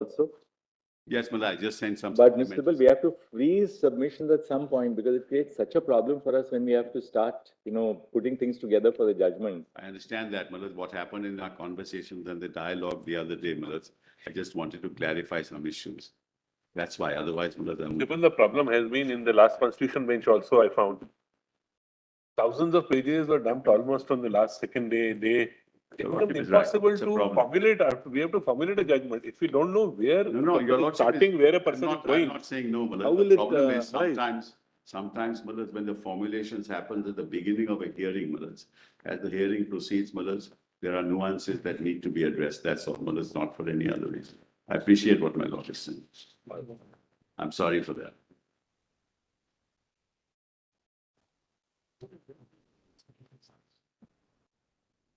Also. Yes, Malay, I just sent some. But Mr. Bill, we have to freeze submissions at some point because it creates such a problem for us when we have to start, putting things together for the judgment. I understand that, Malay, what happened in our conversations and the dialogue the other day, Malay. I just wanted to clarify some issues. That's why, otherwise, Malay. Even the problem has been in the last constitution bench also, I found. Thousands of pages were dumped almost on the last second day. It becomes impossible to formulate. We have to formulate a judgment. If we don't know where you're starting, where a person is going. I'm not saying no, Malay. How will the problem is rise? sometimes, Malay, when the formulations happen at the beginning of a hearing, Malay, as the hearing proceeds, Malay, there are nuances that need to be addressed. That's all, Malay, not for any other reason. I appreciate what my lord is saying. I'm sorry for that.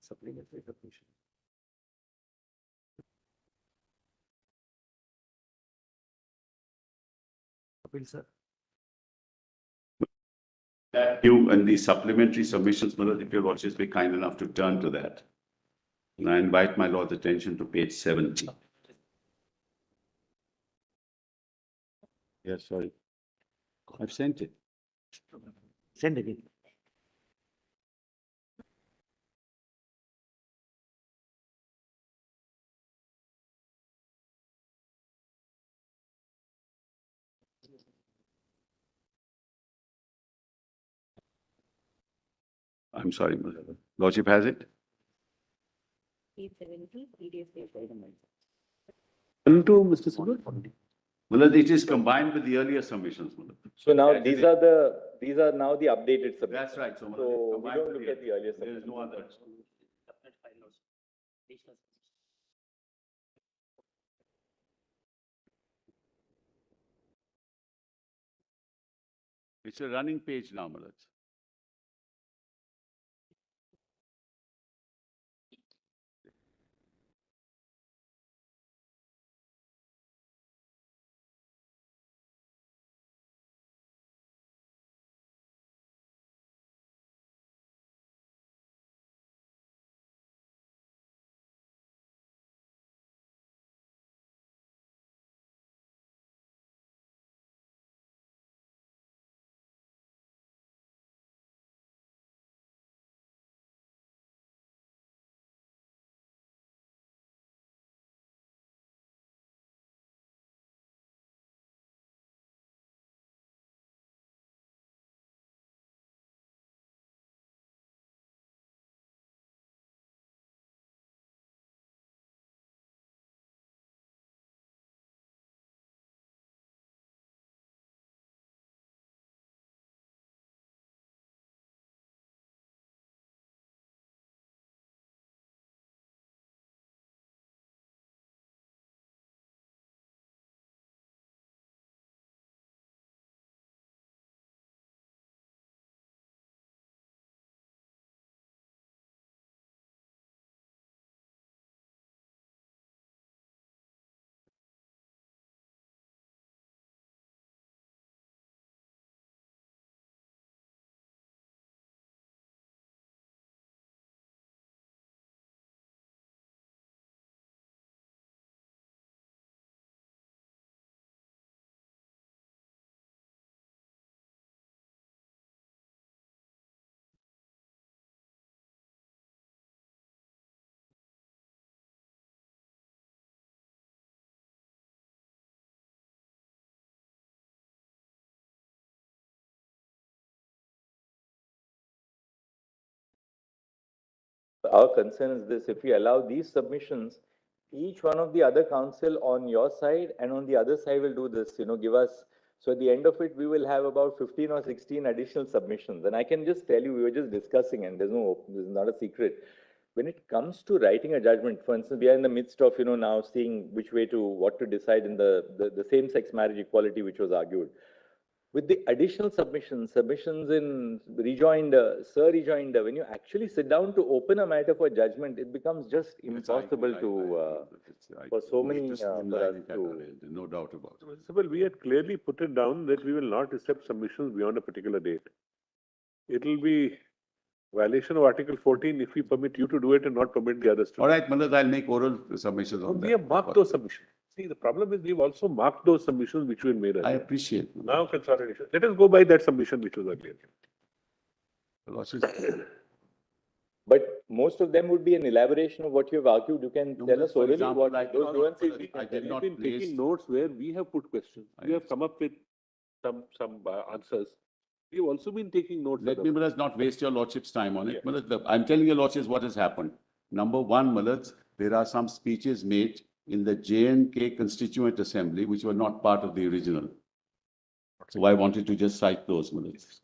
Supplementary submission. Appeal, sir. You and the supplementary submissions, Malay, if your lordship be kind enough to turn to that. And I invite my lord's attention to page 70. Yes, sorry. I've sent it. Send again. I'm sorry, Malay. Lordship has it? 870 PDF. To Mr. Subal? Malay, it is combined with the earlier submissions, Malay. So now these are now the updated submissions. That's right. So, Malay, So we combined don't with look at the earlier There is submissions. no other. It's a running page now, Malay. Our concern is this: if we allow these submissions, each one of the other council on your side and on the other side will do this, give us. So at the end of it, we will have about 15 or 16 additional submissions. And I can just tell you, we were just discussing, and this is not a secret. When it comes to writing a judgment, for instance, we are in the midst of, now seeing what to decide in the same-sex marriage equality, which was argued. With the additional submissions in rejoinder, rejoinder, when you actually sit down to open a matter for judgment, it becomes just impossible for so many No doubt about it. Well, we had clearly put it down that we will not accept submissions beyond a particular date. It will be violation of Article 14 if we permit you to do it and not permit the others to. All right, Malad, I'll make oral submissions on that. We have marked those submissions. See, the problem is we've also marked those submissions which were made I earlier. appreciate. Now consolidation. Let us go by that submission which was earlier. Your Lordship. But most of them would be an elaboration of what you have argued. You can No, tell but us for orally example, what like, those nuances we I can did tell not you. We've been place- taking notes where we have put questions. We have come up with some answers. We've also been taking notes. Let me, Malaz, not waste your Lordship's time on it. Yeah. Malaz, I'm telling your Lordships what has happened. Number one, Malaz, there are some speeches made in the J&K Constituent Assembly which were not part of the original. So I wanted to just cite those, Malaz.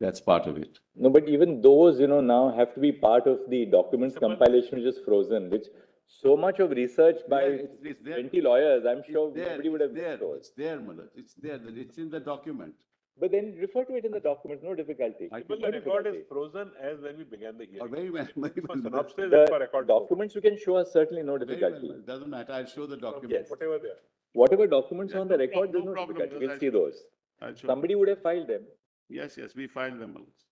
That's part of it. No, but even those, now have to be part of the documents compilation which is frozen, which so much of research by It's there. 20 lawyers, I'm It's sure there, nobody would it's have there, missed those. it's there, Malaz. It's there, it's in the document. But then refer to it in the document, no difficulty. I Well, No the record is difficulty. frozen as when we began the hearing. Oh, very well, very For well. Malaz. synopsis and The for record. documents you can show us certainly no Very well, difficulty. Malaz. Doesn't matter, I'll show the document. Yes. Whatever they are. Whatever documents Yeah, on the no record, problem, there's no no problem, difficulty. because We'll see those. I'll show Somebody would have filed them. Yes, we filed them, Malaz.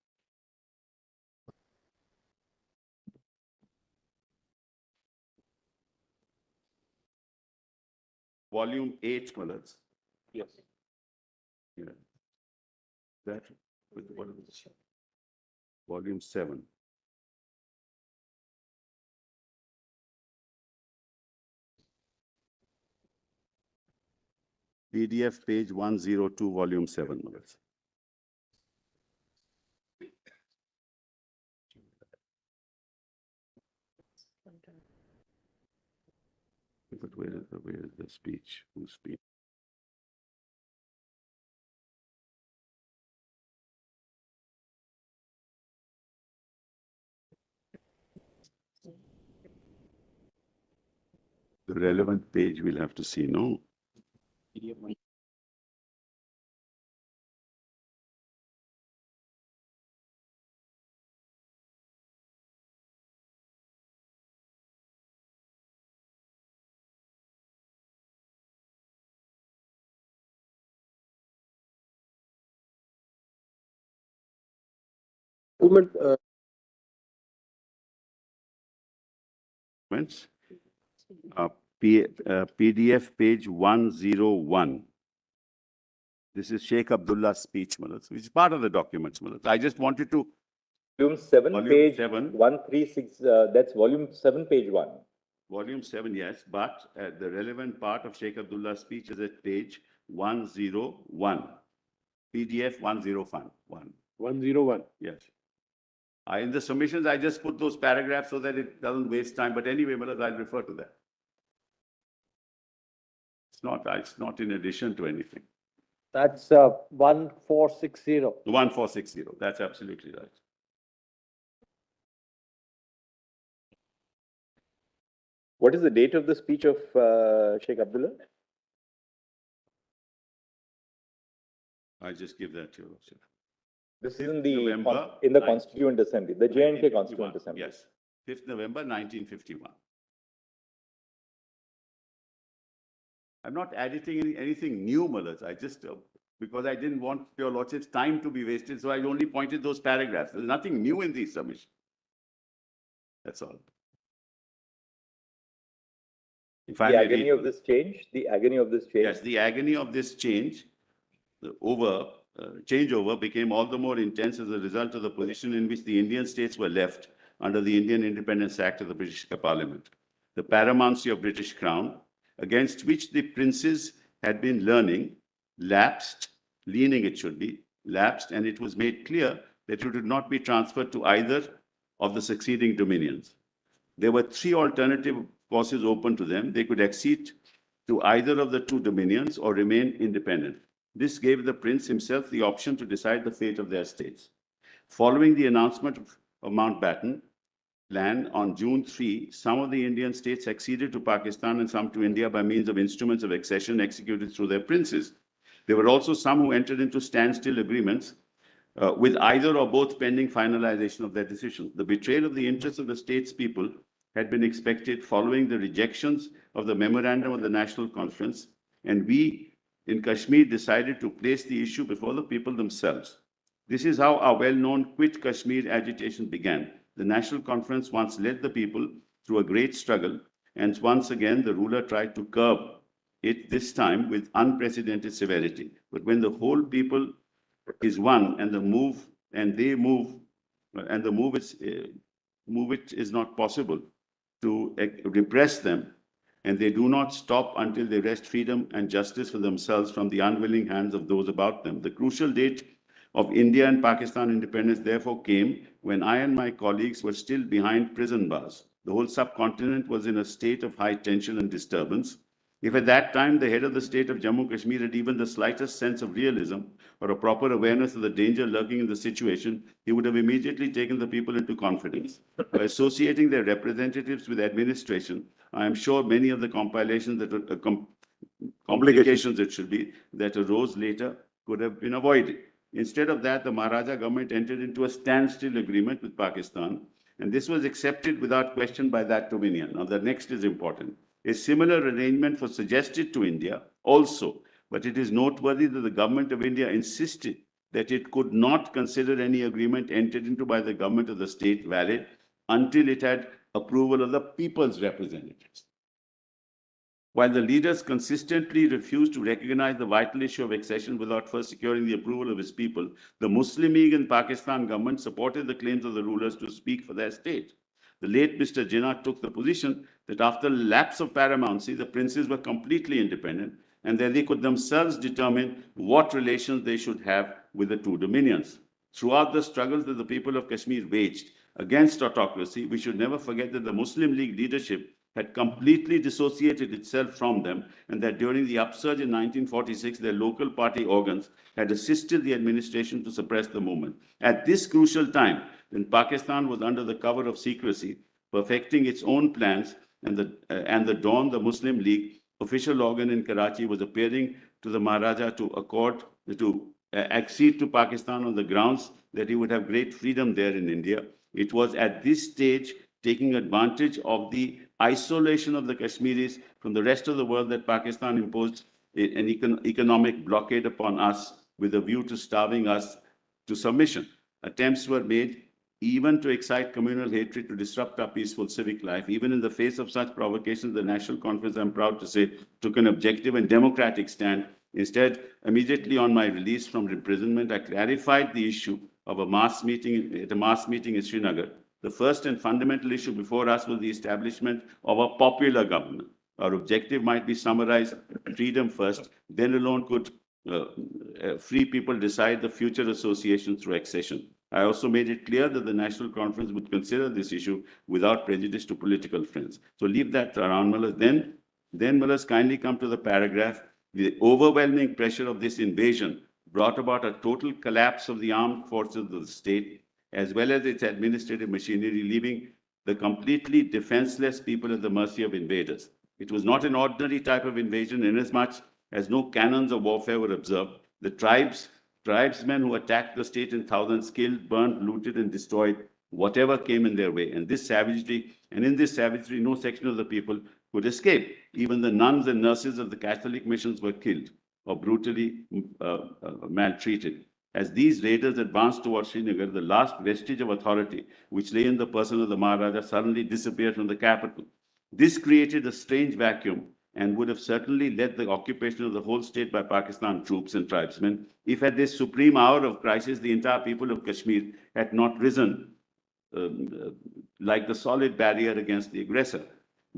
Volume 8, Malaz. Yes. Yeah. That, with what is it? Volume 7. PDF page 102, volume 7, Malaz. But where is the speech? Whose speech? The relevant page we'll have to see, no? Documents. PDF page 101. This is Sheikh Abdullah's speech, Malaz, which is part of the documents, Malaz. I just wanted to. Volume 7, Volume page 7. 136, that's volume 7, page 1. Volume 7, yes, but the relevant part of Sheikh Abdullah's speech is at page 101. PDF 101. 101. Yes. In the submissions, I just put those paragraphs so that it doesn't waste time. But anyway, Malaz, I'll refer to that. It's not in addition to anything. That's 1460. 1460, that's absolutely right. What is the date of the speech of Sheikh Abdullah? I'll just give that to you. Sir. This is 5th in the November, Constituent Assembly, the J&K 1951. Constituent Assembly. Yes, 5th November 1951. I'm not editing anything new, Malaz. I just, because I didn't want your Lordship's time to be wasted, so I only pointed those paragraphs. There's nothing new in these submissions. That's all. If I The may agony read, of this change, the agony of this change. yes, the agony of this change, changeover became all the more intense as a result of the position in which the Indian states were left under the Indian Independence Act of the British Parliament. The paramountcy of British Crown, against which the princes had been leaning it should be, lapsed, and it was made clear that it would not be transferred to either of the succeeding dominions. There were three alternative courses open to them. They could accede to either of the two dominions or remain independent. This gave the prince himself the option to decide the fate of their states. Following the announcement of Mountbatten Plan on June 3, some of the Indian states acceded to Pakistan and some to India by means of instruments of accession executed through their princes. There were also some who entered into standstill agreements with either or both pending finalization of their decisions. The betrayal of the interests of the states' people had been expected following the rejections of the memorandum of the National Conference, and we in Kashmir decided to place the issue before the people themselves. This is how our well-known Quit Kashmir agitation began. The National Conference once led the people through a great struggle, and once again the ruler tried to curb it this time with unprecedented severity. But when the whole people is one and the move and they move and the move it is not possible to repress them, and they do not stop until they wrest freedom and justice for themselves from the unwilling hands of those about them. The crucial date of India and Pakistan independence therefore came when I and my colleagues were still behind prison bars. The whole subcontinent was in a state of high tension and disturbance. If at that time the head of the state of Jammu Kashmir had even the slightest sense of realism or a proper awareness of the danger lurking in the situation, he would have immediately taken the people into confidence. By associating their representatives with administration, I am sure many of the compilations that complications it should be that arose later could have been avoided. Instead of that, the Maharaja government entered into a standstill agreement with Pakistan, and this was accepted without question by that dominion. Now, the next is important. A similar arrangement was suggested to India also, but it is noteworthy that the government of India insisted that it could not consider any agreement entered into by the government of the state valid until it had approval of the people's representatives. While the leaders consistently refused to recognize the vital issue of accession without first securing the approval of his people, the Muslim League and Pakistan government supported the claims of the rulers to speak for their state. The late Mr. Jinnah took the position that after lapse of paramountcy, the princes were completely independent and that they could themselves determine what relations they should have with the two dominions. Throughout the struggles that the people of Kashmir waged against autocracy, we should never forget that the Muslim League leadership had completely dissociated itself from them, and that during the upsurge in 1946, their local party organs had assisted the administration to suppress the movement. At this crucial time, when Pakistan was under the cover of secrecy, perfecting its own plans, and the Dawn, the Muslim League official organ in Karachi, was appearing to the Maharaja to accede to Pakistan on the grounds that he would have great freedom there in India. It was at this stage, taking advantage of the isolation of the Kashmiris from the rest of the world, that Pakistan imposed an economic blockade upon us with a view to starving us to submission. Attempts were made even to excite communal hatred, to disrupt our peaceful civic life. Even in the face of such provocations, the National Conference, I'm proud to say, took an objective and democratic stand. Instead, immediately on my release from imprisonment, I clarified the issue of a mass meeting in Srinagar. The first and fundamental issue before us was the establishment of a popular government. Our objective might be summarized: freedom first, then alone could free people decide the future association through accession. I also made it clear that the National Conference would consider this issue without prejudice to political friends. So leave that around, Mullahs. Then Mullahs, kindly come to the paragraph. The overwhelming pressure of this invasion brought about a total collapse of the armed forces of the state, as well as its administrative machinery, leaving the completely defenseless people at the mercy of invaders. It was not an ordinary type of invasion, inasmuch as no canons of warfare were observed. The tribesmen who attacked the state in thousands killed, burned, looted, and destroyed whatever came in their way. And in this savagery, no section of the people could escape. Even the nuns and nurses of the Catholic missions were killed or brutally maltreated. As these raiders advanced towards Srinagar, the last vestige of authority, which lay in the person of the Maharaja, suddenly disappeared from the capital. This created a strange vacuum and would have certainly led the occupation of the whole state by Pakistan troops and tribesmen if at this supreme hour of crisis, the entire people of Kashmir had not risen like the solid barrier against the aggressor.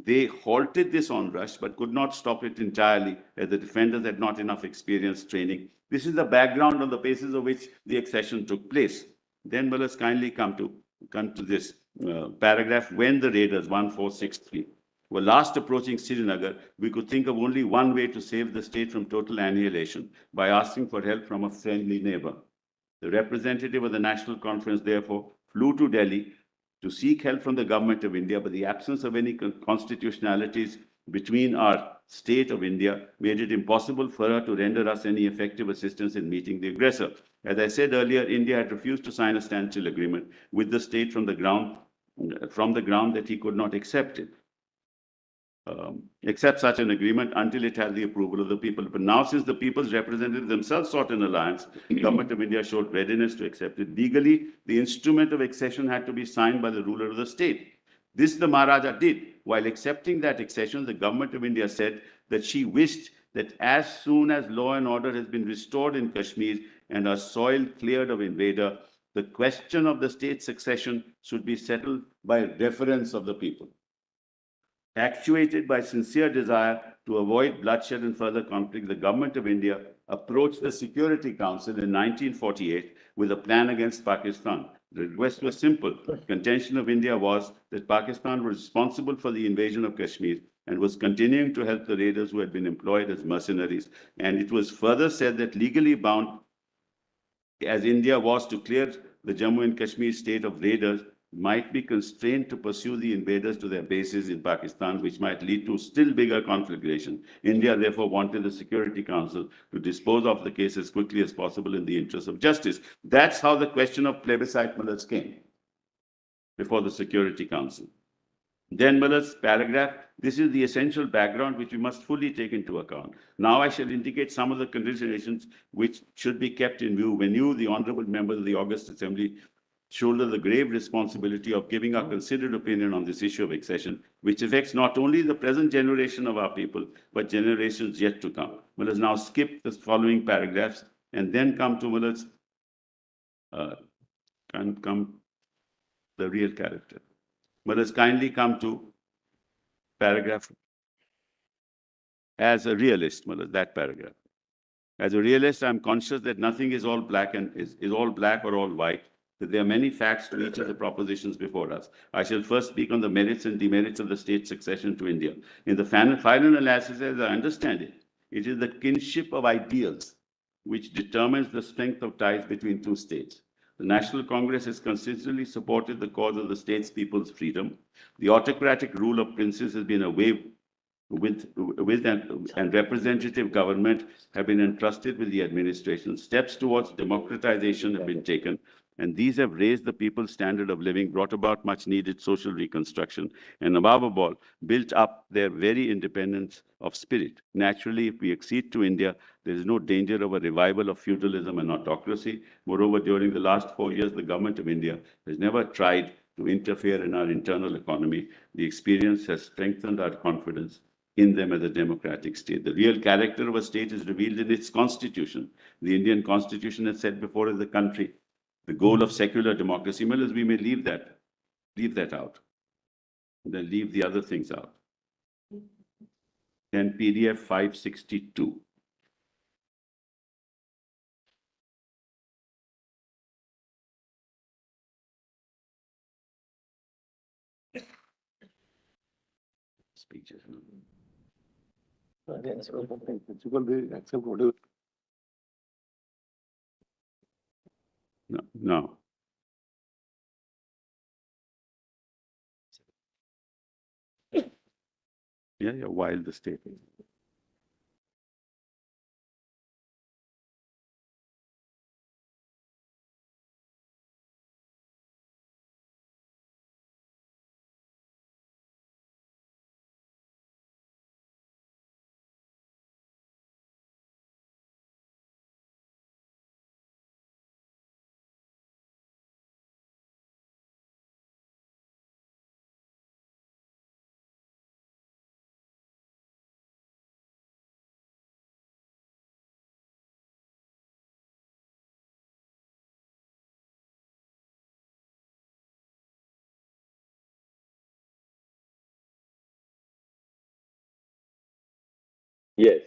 They halted this onrush, but could not stop it entirely, as the defenders had not enough experience training. This is the background on the basis of which the accession took place. Then let us kindly come to this paragraph. When the raiders, 1463, were last approaching Srinagar, we could think of only one way to save the state from total annihilation: by asking for help from a friendly neighbor. The representative of the National Conference therefore flew to Delhi to seek help from the government of India, but the absence of any constitutionalities between our state of India made it impossible for her to render us any effective assistance in meeting the aggressor. As I said earlier, India had refused to sign a standstill agreement with the state from the ground that he could not accept such an agreement until it had the approval of the people. But now, since the people's representatives themselves sought an alliance, the government of India showed readiness to accept it. Legally, the instrument of accession had to be signed by the ruler of the state. This the Maharaja did. While accepting that accession, the government of India said that she wished that as soon as law and order has been restored in Kashmir and our soil cleared of invader, the question of the state succession should be settled by reference of the people. Actuated by sincere desire to avoid bloodshed and further conflict, the government of India approached the Security Council in 1948 with a plan against Pakistan. The request was simple. Contention of India was that Pakistan was responsible for the invasion of Kashmir and was continuing to help the raiders who had been employed as mercenaries. And it was further said that legally bound, as India was to clear the Jammu and Kashmir state of raiders, might be constrained to pursue the invaders to their bases in Pakistan, which might lead to still bigger conflagration. India therefore wanted the Security Council to dispose of the case as quickly as possible in the interest of justice. That's how the question of plebiscite mullahs came before the Security Council. Then Muller's paragraph, this is the essential background which we must fully take into account. Now I shall indicate some of the considerations which should be kept in view when you, the honorable members of the August Assembly, shoulder the grave responsibility of giving our considered opinion on this issue of accession, which affects not only the present generation of our people, but generations yet to come. Muller's now skip the following paragraphs and then come to Muller's the real character. Muller's kindly come to paragraph as a realist, Muller, that paragraph. As a realist, I'm conscious that nothing is all black and is all black or all white, that there are many facts to each of the propositions before us. I shall first speak on the merits and demerits of the state succession to India. In the final analysis, as I understand it, it is the kinship of ideals which determines the strength of ties between two states. The National Congress has consistently supported the cause of the state's people's freedom. The autocratic rule of princes has been a way and representative government have been entrusted with the administration. Steps towards democratization have been taken, and these have raised the people's standard of living, brought about much needed social reconstruction, and above all, built up their very independence of spirit. Naturally, if we accede to India, there is no danger of a revival of feudalism and autocracy. Moreover, during the last 4 years, the government of India has never tried to interfere in our internal economy. The experience has strengthened our confidence in them as a democratic state. The real character of a state is revealed in its constitution. The Indian constitution has set before us the country, the goal of secular democracy. Well, as we may leave that out, and then leave the other things out. Then PDF 562. Speeches. No, no. Yeah, while the state. Yes.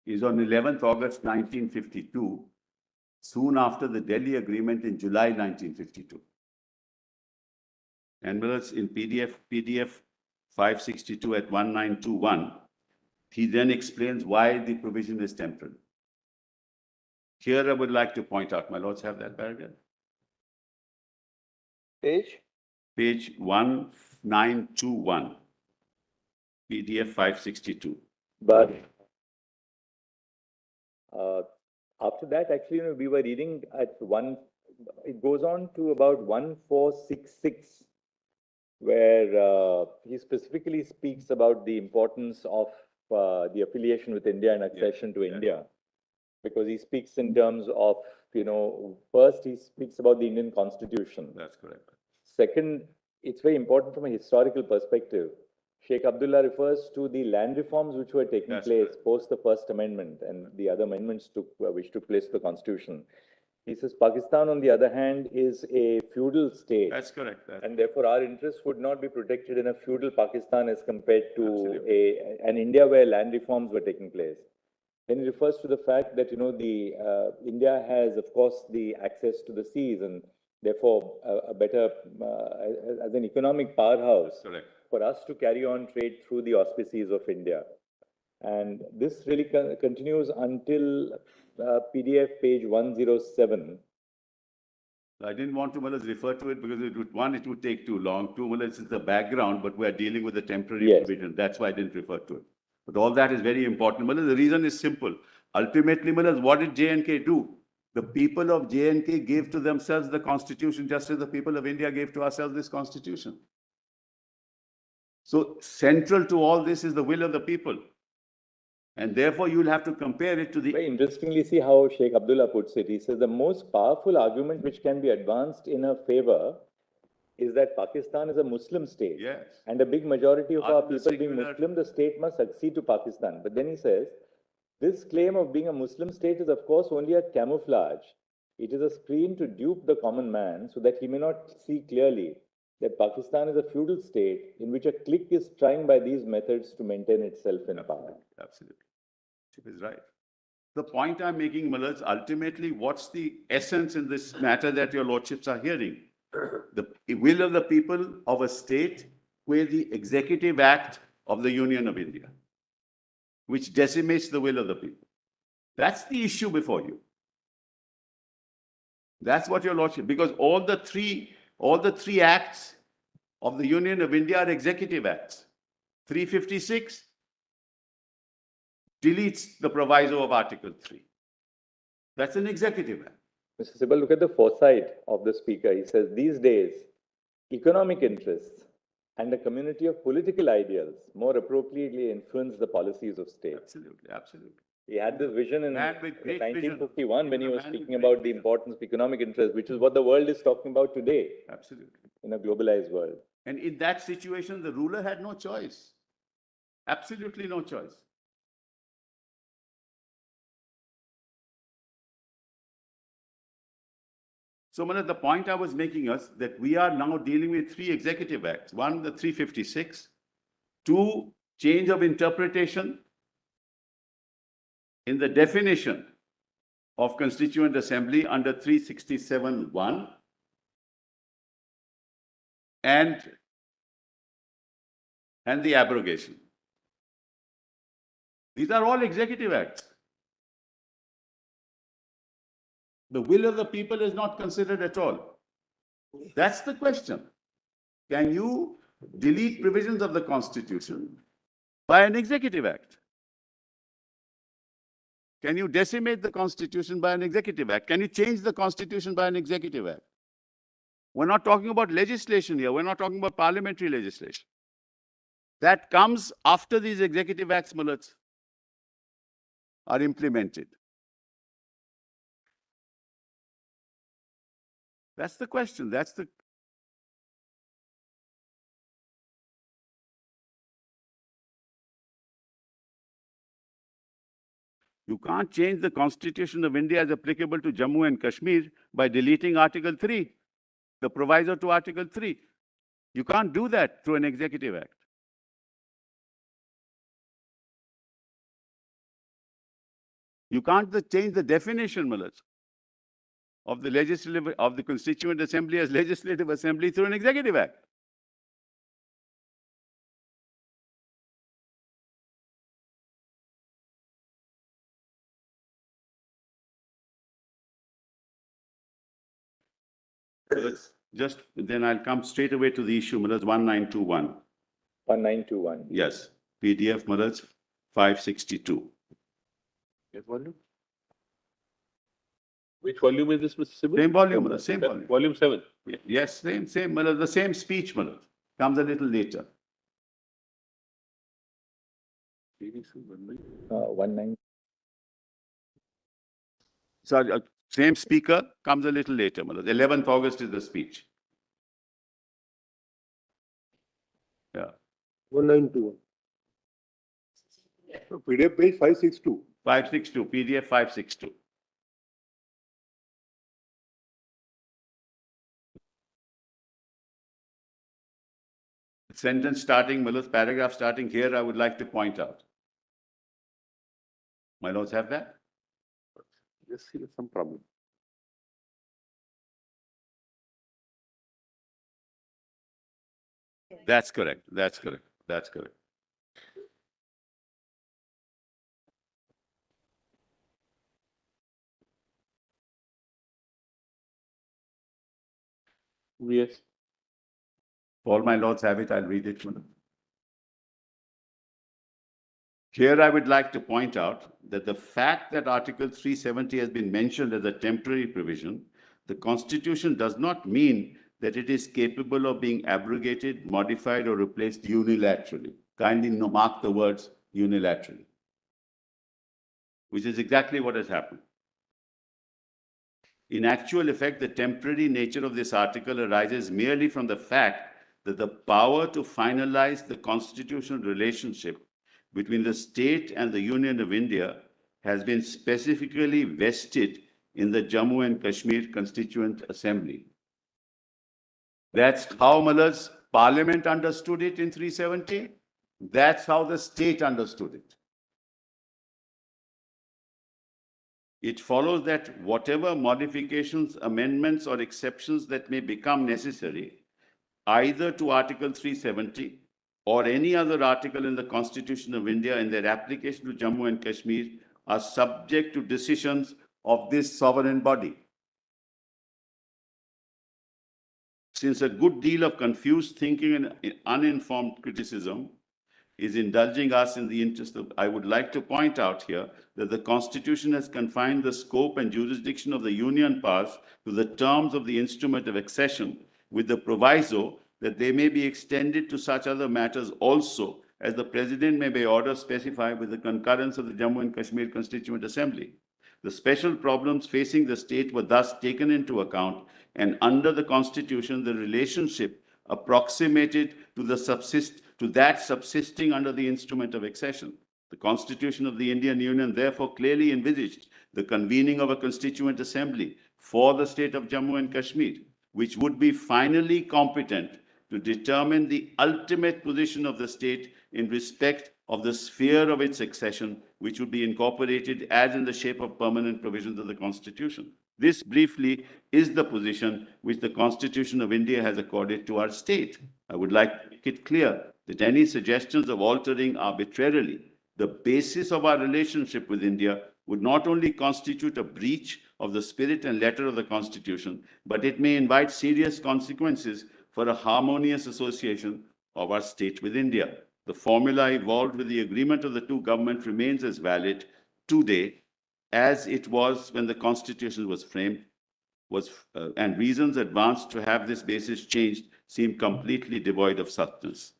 Is on 11th August 1952, soon after the Delhi Agreement in July 1952. And in PDF 562 at 1921, he then explains why the provision is temporal. Here I would like to point out, my lords have that paragraph? Page? Page 1921, PDF 562. But after that, actually, we were reading at it goes on to about 1466, where he specifically speaks about the importance of the affiliation with India and accession to India, because he speaks in terms of, first he speaks about the Indian Constitution. That's correct. Second, it's very important from a historical perspective. Sheikh Abdullah refers to the land reforms which were taking That's place correct. post the first amendment and the other amendments which took place to the constitution. He says Pakistan, on the other hand, is a feudal state. That's correct. And therefore, our interests would not be protected in a feudal Pakistan as compared to Absolutely. an India where land reforms were taking place. Then he refers to the fact that, India has, of course, the access to the seas and therefore a better, as an economic powerhouse Correct. for us to carry on trade through the auspices of India. And this really continues until PDF page 107. I didn't want to refer to it because it would take too long. Two, it's the background, but we are dealing with a temporary provision. That's why I didn't refer to it. But all that is very important. The reason is simple. Ultimately, what did J&K do? The people of J&K gave to themselves the constitution just as the people of India gave to ourselves this constitution. So central to all this is the will of the people. And therefore, you'll have to compare it to the... Very interestingly, see how Sheikh Abdullah puts it. He says the most powerful argument which can be advanced in her favor is that Pakistan is a Muslim state. Yes. And a big majority of our people being secular... Muslim, the state must accede to Pakistan. But then he says, this claim of being a Muslim state is, of course, only a camouflage. It is a screen to dupe the common man so that he may not see clearly that Pakistan is a feudal state in which a clique is trying by these methods to maintain itself in power. Absolutely. Chief is right. The point I'm making, Mullahs, ultimately, what's the essence in this matter that your lordships are hearing? The will of the people of a state where the executive act of the Union of India, which decimates the will of the people. That's the issue before you. That's what your lordship, because all the three acts of the Union of India are executive acts. 356 deletes the proviso of Article 3. That's an executive act. Mr. Sibal, look at the foresight of the speaker. He says, these days, economic interests and a community of political ideals more appropriately influence the policies of state. Absolutely, absolutely. He had this vision in great 1951 when he was speaking about the importance of economic interest, which is what the world is talking about today. Absolutely. In a globalized world. And in that situation, the ruler had no choice. Absolutely no choice. So, Manoj, the point I was making is that we are now dealing with three executive acts. One, the 356. Two, change of interpretation in the definition of Constituent Assembly under 367(1). And the abrogation. These are all executive acts. The will of the people is not considered at all. That's the question. Can you delete provisions of the Constitution by an executive act? Can you decimate the Constitution by an executive act? Can you change the Constitution by an executive act? We're not talking about legislation here. We're not talking about parliamentary legislation. That comes after these executive acts, Mullahs, are implemented. That's the question. You can't change the Constitution of India as applicable to Jammu and Kashmir by deleting Article 3, the proviso to Article 3. You can't do that through an executive act. You can't change the definition, Mullahs, of the Constituent Assembly as legislative assembly through an executive act. Then I'll come straight away to the issue, Mullahs, 1921. 1921. Yes, PDF, Mullahs, 562. Yes, volume? Which volume is this, Mr. Sibal? Same volume, Mullahs, same volume. Volume 7. Yes, same, Mullahs, the same speech, Mullahs, comes a little later. 19. Sorry, same speaker comes a little later, Mullahs. 11th August is the speech. Yeah. 1921. So PDF page 562. 562, PDF 562. Sentence starting, my lords, paragraph starting here, I would like to point out. My lords have that? Just see some problem. That's correct. That's correct. That's correct. Yes. All my lords have it. I'll read it. Here, I would like to point out that the fact that Article 370 has been mentioned as a temporary provision, the Constitution does not mean that it is capable of being abrogated, modified, or replaced unilaterally. Kindly mark the words unilaterally, which is exactly what has happened. In actual effect, the temporary nature of this article arises merely from the fact that the power to finalize the constitutional relationship between the state and the Union of India has been specifically vested in the Jammu and Kashmir Constituent Assembly. That's how Mullah's Parliament understood it in 370. That's how the state understood it. It follows that whatever modifications, amendments, or exceptions that may become necessary, either to Article 370 or any other article in the Constitution of India in their application to Jammu and Kashmir, are subject to decisions of this sovereign body. Since a good deal of confused thinking and uninformed criticism is indulging us in the interest of, I would like to point out here that the Constitution has confined the scope and jurisdiction of the Union powers to the terms of the instrument of accession, with the proviso that they may be extended to such other matters also as the President may by order specify with the concurrence of the Jammu and Kashmir Constituent Assembly. The special problems facing the state were thus taken into account, and under the Constitution, the relationship approximated to that subsisting under the instrument of accession. The Constitution of the Indian Union therefore clearly envisaged the convening of a Constituent Assembly for the state of Jammu and Kashmir, which would be finally competent to determine the ultimate position of the state in respect of the sphere of its accession, which would be incorporated as in the shape of permanent provisions of the Constitution. This briefly is the position which the Constitution of India has accorded to our state. I would like to make it clear that any suggestions of altering arbitrarily the basis of our relationship with India would not only constitute a breach of the spirit and letter of the Constitution, but it may invite serious consequences for a harmonious association of our state with India. The formula evolved with the agreement of the two governments remains as valid today as it was when the Constitution was framed, and reasons advanced to have this basis changed seem completely devoid of substance.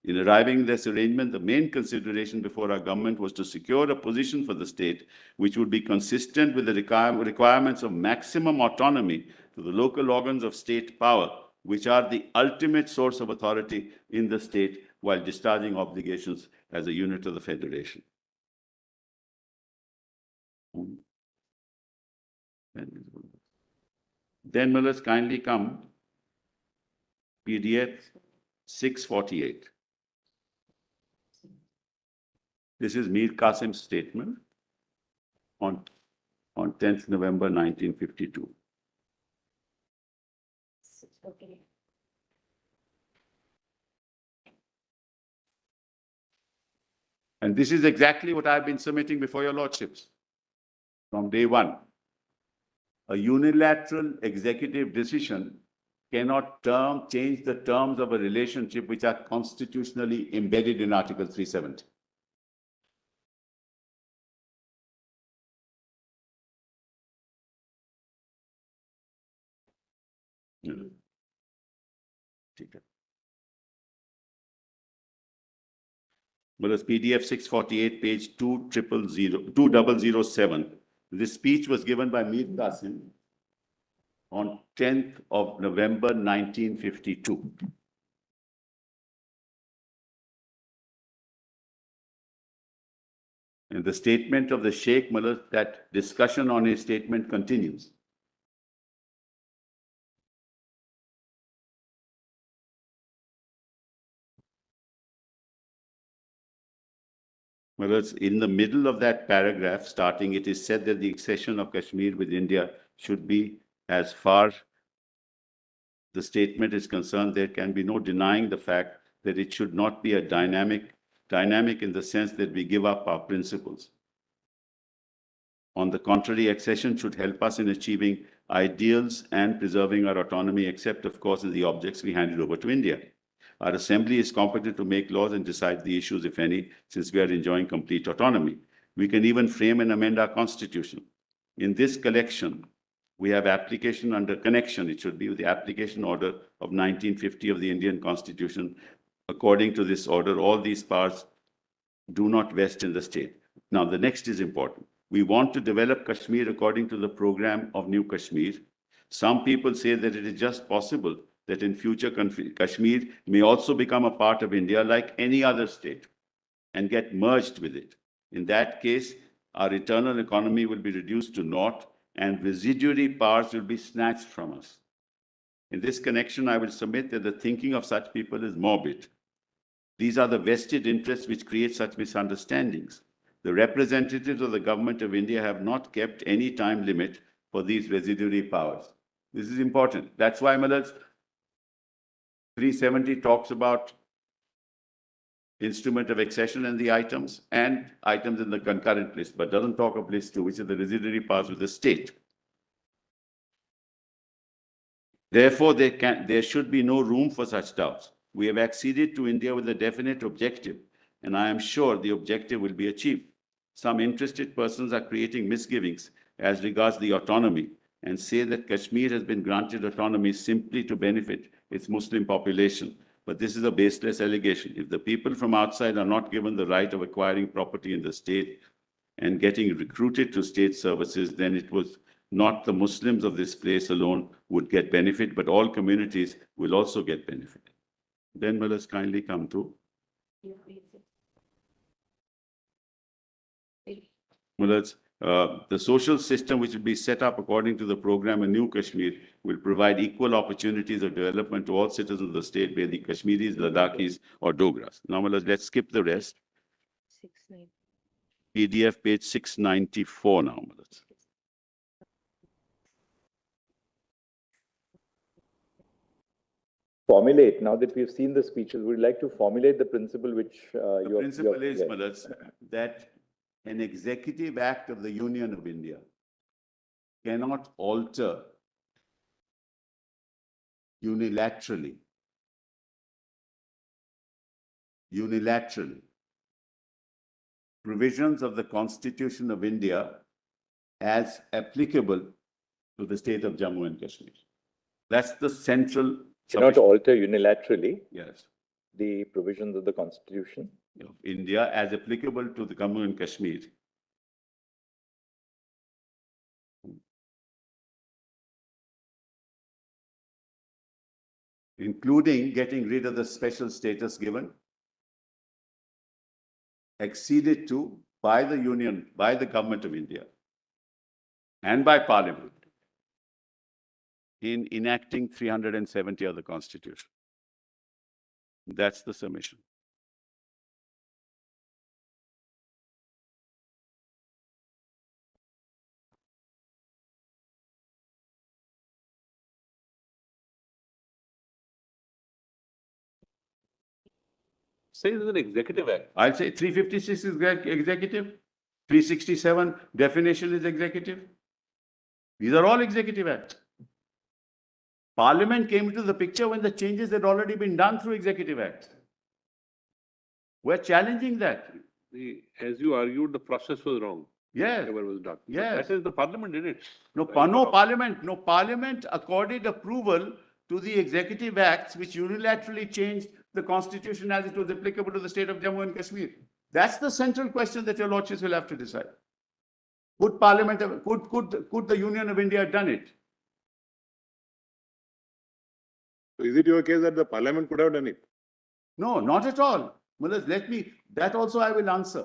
In arriving at this arrangement, the main consideration before our government was to secure a position for the state which would be consistent with the requirements of maximum autonomy to the local organs of state power, which are the ultimate source of authority in the state while discharging obligations as a unit of the federation. Then let us kindly come PDF 648. This is Mir Qasim's statement on 10th November 1952. And this is exactly what I've been submitting before your lordships from day one. A unilateral executive decision cannot change the terms of a relationship which are constitutionally embedded in Article 370. Whereas PDF 648, page 2007, this speech was given by Mir Qasim on 10th of November 1952. In the statement of the Sheikh Mullah, that discussion on his statement continues. Whereas in the middle of that paragraph, starting, it is said that the accession of Kashmir with India should be, as far the statement is concerned, there can be no denying the fact that it should not be a dynamic in the sense that we give up our principles. On the contrary, accession should help us in achieving ideals and preserving our autonomy, except, of course, in the objects we handed over to India. Our assembly is competent to make laws and decide the issues, if any, since we are enjoying complete autonomy. We can even frame and amend our constitution. In this collection, we have application under connection. It should be with the application order of 1950 of the Indian Constitution. According to this order, all these powers do not vest in the state. Now, the next is important. We want to develop Kashmir according to the program of New Kashmir. Some people say that it is just possible that in future Kashmir may also become a part of India like any other state and get merged with it. In that case, our eternal economy will be reduced to naught and residuary powers will be snatched from us. In this connection, I will submit that the thinking of such people is morbid. These are the vested interests which create such misunderstandings. The representatives of the government of India have not kept any time limit for these residuary powers. This is important. That's why Malas 370 talks about instrument of accession and the items in the concurrent list, but doesn't talk of list 2, which is the residuary powers of the state. Therefore, there should be no room for such doubts. We have acceded to India with a definite objective, and I am sure the objective will be achieved. Some interested persons are creating misgivings as regards the autonomy and say that Kashmir has been granted autonomy simply to benefit its Muslim population. But this is a baseless allegation. If the people from outside are not given the right of acquiring property in the state and getting recruited to state services, then it was not the Muslims of this place alone would get benefit, but all communities will also get benefit. Then let us kindly come to the social system which will be set up according to the program in New Kashmir will provide equal opportunities of development to all citizens of the state, be they Kashmiris, Ladakhis, or Dogras. Now, let's skip the rest. PDF page 694 now. Formulate, now that we've seen the speeches, we'd like to formulate the principle which the principle is, Malas, that an executive act of the Union of India cannot alter unilaterally provisions of the Constitution of India as applicable to the state of Jammu and Kashmir. That's the central. Cannot alter unilaterally. Yes. The provisions of the Constitution of India as applicable to the Jammu and Kashmir. Including getting rid of the special status given, acceded to by the Union, by the Government of India, and by Parliament in enacting 370 of the Constitution. That's the submission. Say it's an executive act. I'll say 356 is executive, 367 definition is executive. These are all executive acts. Parliament came into the picture when the changes had already been done through executive acts. We're challenging that. As you argued, the process was wrong. Yes. Whatever was done. Yes. That is, the Parliament did it. No, Parliament accorded approval to the executive acts which unilaterally changed the Constitution as it was applicable to the state of Jammu and Kashmir. That's the central question that your lordships will have to decide. Could Parliament have, could the Union of India have done it? So is it your case that the Parliament could have done it? No, not at all. Well, that also I will answer.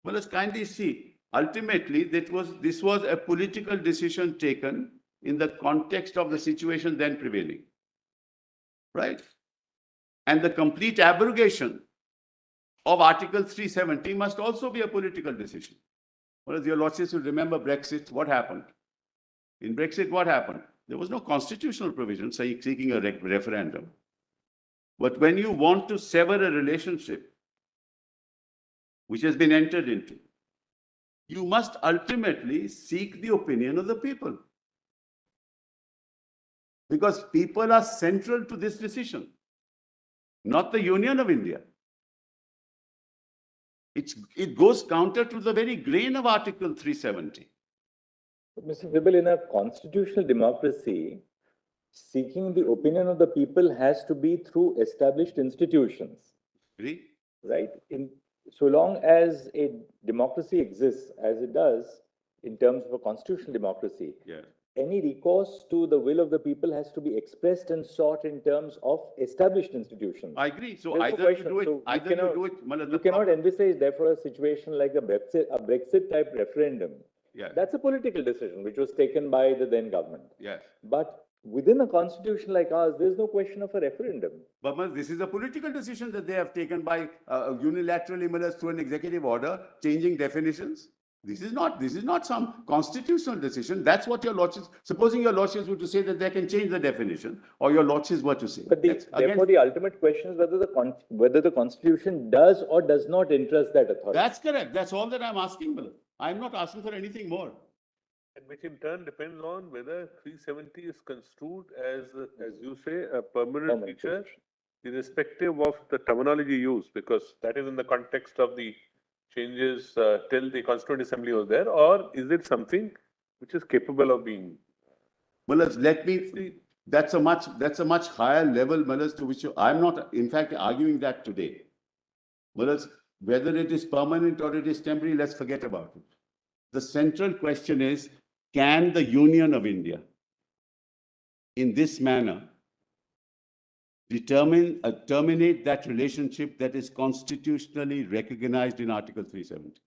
Well, let's kindly see. Ultimately, this was a political decision taken in the context of the situation then prevailing. Right? And the complete abrogation of Article 370 must also be a political decision. Whereas your lordships will remember Brexit, what happened? In Brexit, what happened? There was no constitutional provision seeking a referendum. But when you want to sever a relationship which has been entered into, you must ultimately seek the opinion of the people. Because people are central to this decision, not the Union of India. It goes counter to the very grain of Article 370. Mr. Vibal, in a constitutional democracy, seeking the opinion of the people has to be through established institutions. Agree? Right? So long as a democracy exists, as it does, in terms of a constitutional democracy, any recourse to the will of the people has to be expressed and sought in terms of established institutions. I agree. So There's either you do it, you cannot envisage, therefore, a situation like a Brexit type referendum. That's a political decision which was taken by the then government. But within a constitution like ours, there's no question of a referendum. But this is a political decision that they have taken by unilaterally through an executive order, changing definitions. This is not some constitutional decision. That's what your lordships, supposing your lordships were to say that they can change the definition, or your lordships were to say. But therefore, the ultimate question is whether the Constitution does or does not interest that authority. That's correct. That's all that I'm asking, Miller. I'm not asking for anything more. And which in turn depends on whether 370 is construed as you say, a permanent feature, irrespective of the terminology used, because that is in the context of the changes till the Constituent Assembly was there, or is it something which is capable of being? Well, let me see. That's a much higher level, Malas, to which I'm not, in fact, arguing that today. Malas, whether it is permanent or it is temporary, let's forget about it. The central question is, can the Union of India, in this manner, terminate that relationship that is constitutionally recognized in Article 370?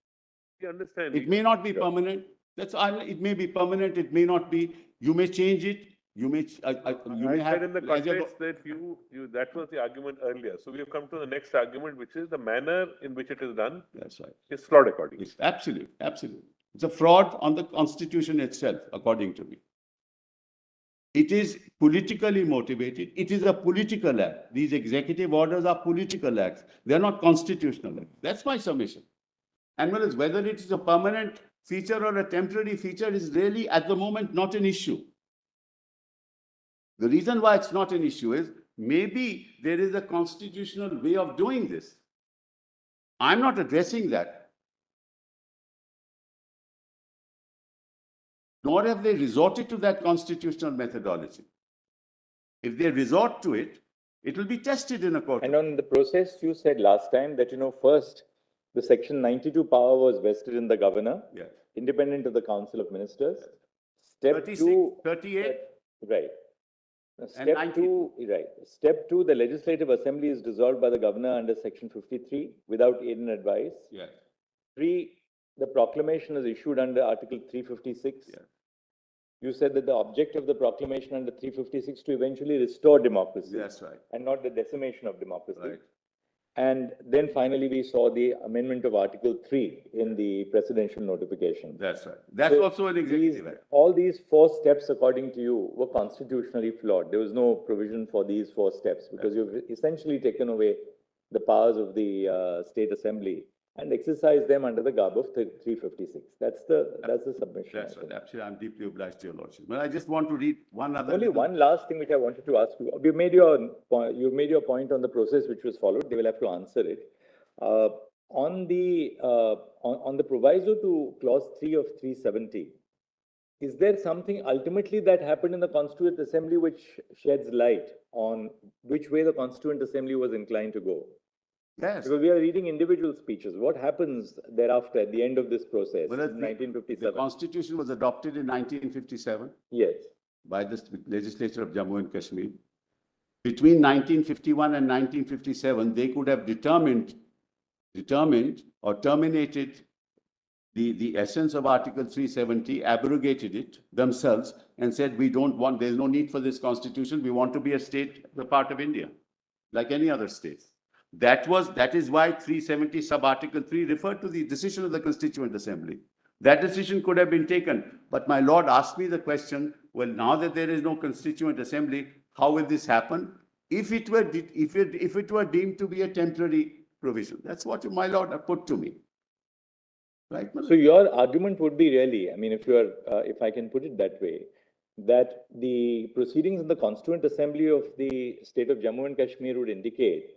You understand? It may not be permanent. It may be permanent. It may not be. You may change it. You may. You may have. In the context that that was the argument earlier. So we have come to the next argument, which is the manner in which it is done. That's right. Is flawed according. It's absolute. It's a fraud on the Constitution itself, according to me. It is politically motivated. It is a political act. These executive orders are political acts. They are not constitutional acts. That's my submission. And whether it is a permanent feature or a temporary feature is really, at the moment, not an issue. The reason why it's not an issue is maybe there is a constitutional way of doing this. I'm not addressing that. Nor have they resorted to that constitutional methodology. If they resort to it, it will be tested in a court. And on the process, you said last time that, first, the Section 92 power was vested in the governor, independent of the Council of Ministers. Step 36, 2, 38. Right. Step 2, right. Step 2, the Legislative Assembly is dissolved by the governor under Section 53 without aid and advice. 3, the proclamation is issued under Article 356. You said that the object of the proclamation under 356 to eventually restore democracy. That's right. And not the decimation of democracy. Right. And then finally, we saw the amendment of Article 3 in the presidential notification. That's right. That's also an executive act. All these 4 steps, according to you, were constitutionally flawed. There was no provision for these 4 steps because you've essentially taken away the powers of the State Assembly and exercise them under the garb of 356. That's the submission. That's right. Absolutely, I'm deeply obliged to your lordship. But I just want to read one other. Only one last thing which I wanted to ask you. You've made your point on the process which was followed. They will have to answer it. On the proviso to clause 3 of 370, is there something ultimately that happened in the Constituent Assembly which sheds light on which way the Constituent Assembly was inclined to go? Yes. Because we are reading individual speeches. What happens thereafter at the end of this process in 1957? The Constitution was adopted in 1957. Yes. By the legislature of Jammu and Kashmir. Between 1951 and 1957, they could have determined or terminated the essence of Article 370, abrogated it themselves and said, we don't want, there's no need for this constitution. We want to be a state, the part of India, like any other state. That is why 370 sub-article 3 referred to the decision of the Constituent Assembly. That decision could have been taken, but my lord asked me the question, well, now that there is no Constituent Assembly, how will this happen? If it were deemed to be a temporary provision. That's what my lord put to me. Right? So your argument would be really, I mean, if I can put it that way, that the proceedings in the Constituent Assembly of the state of Jammu and Kashmir would indicate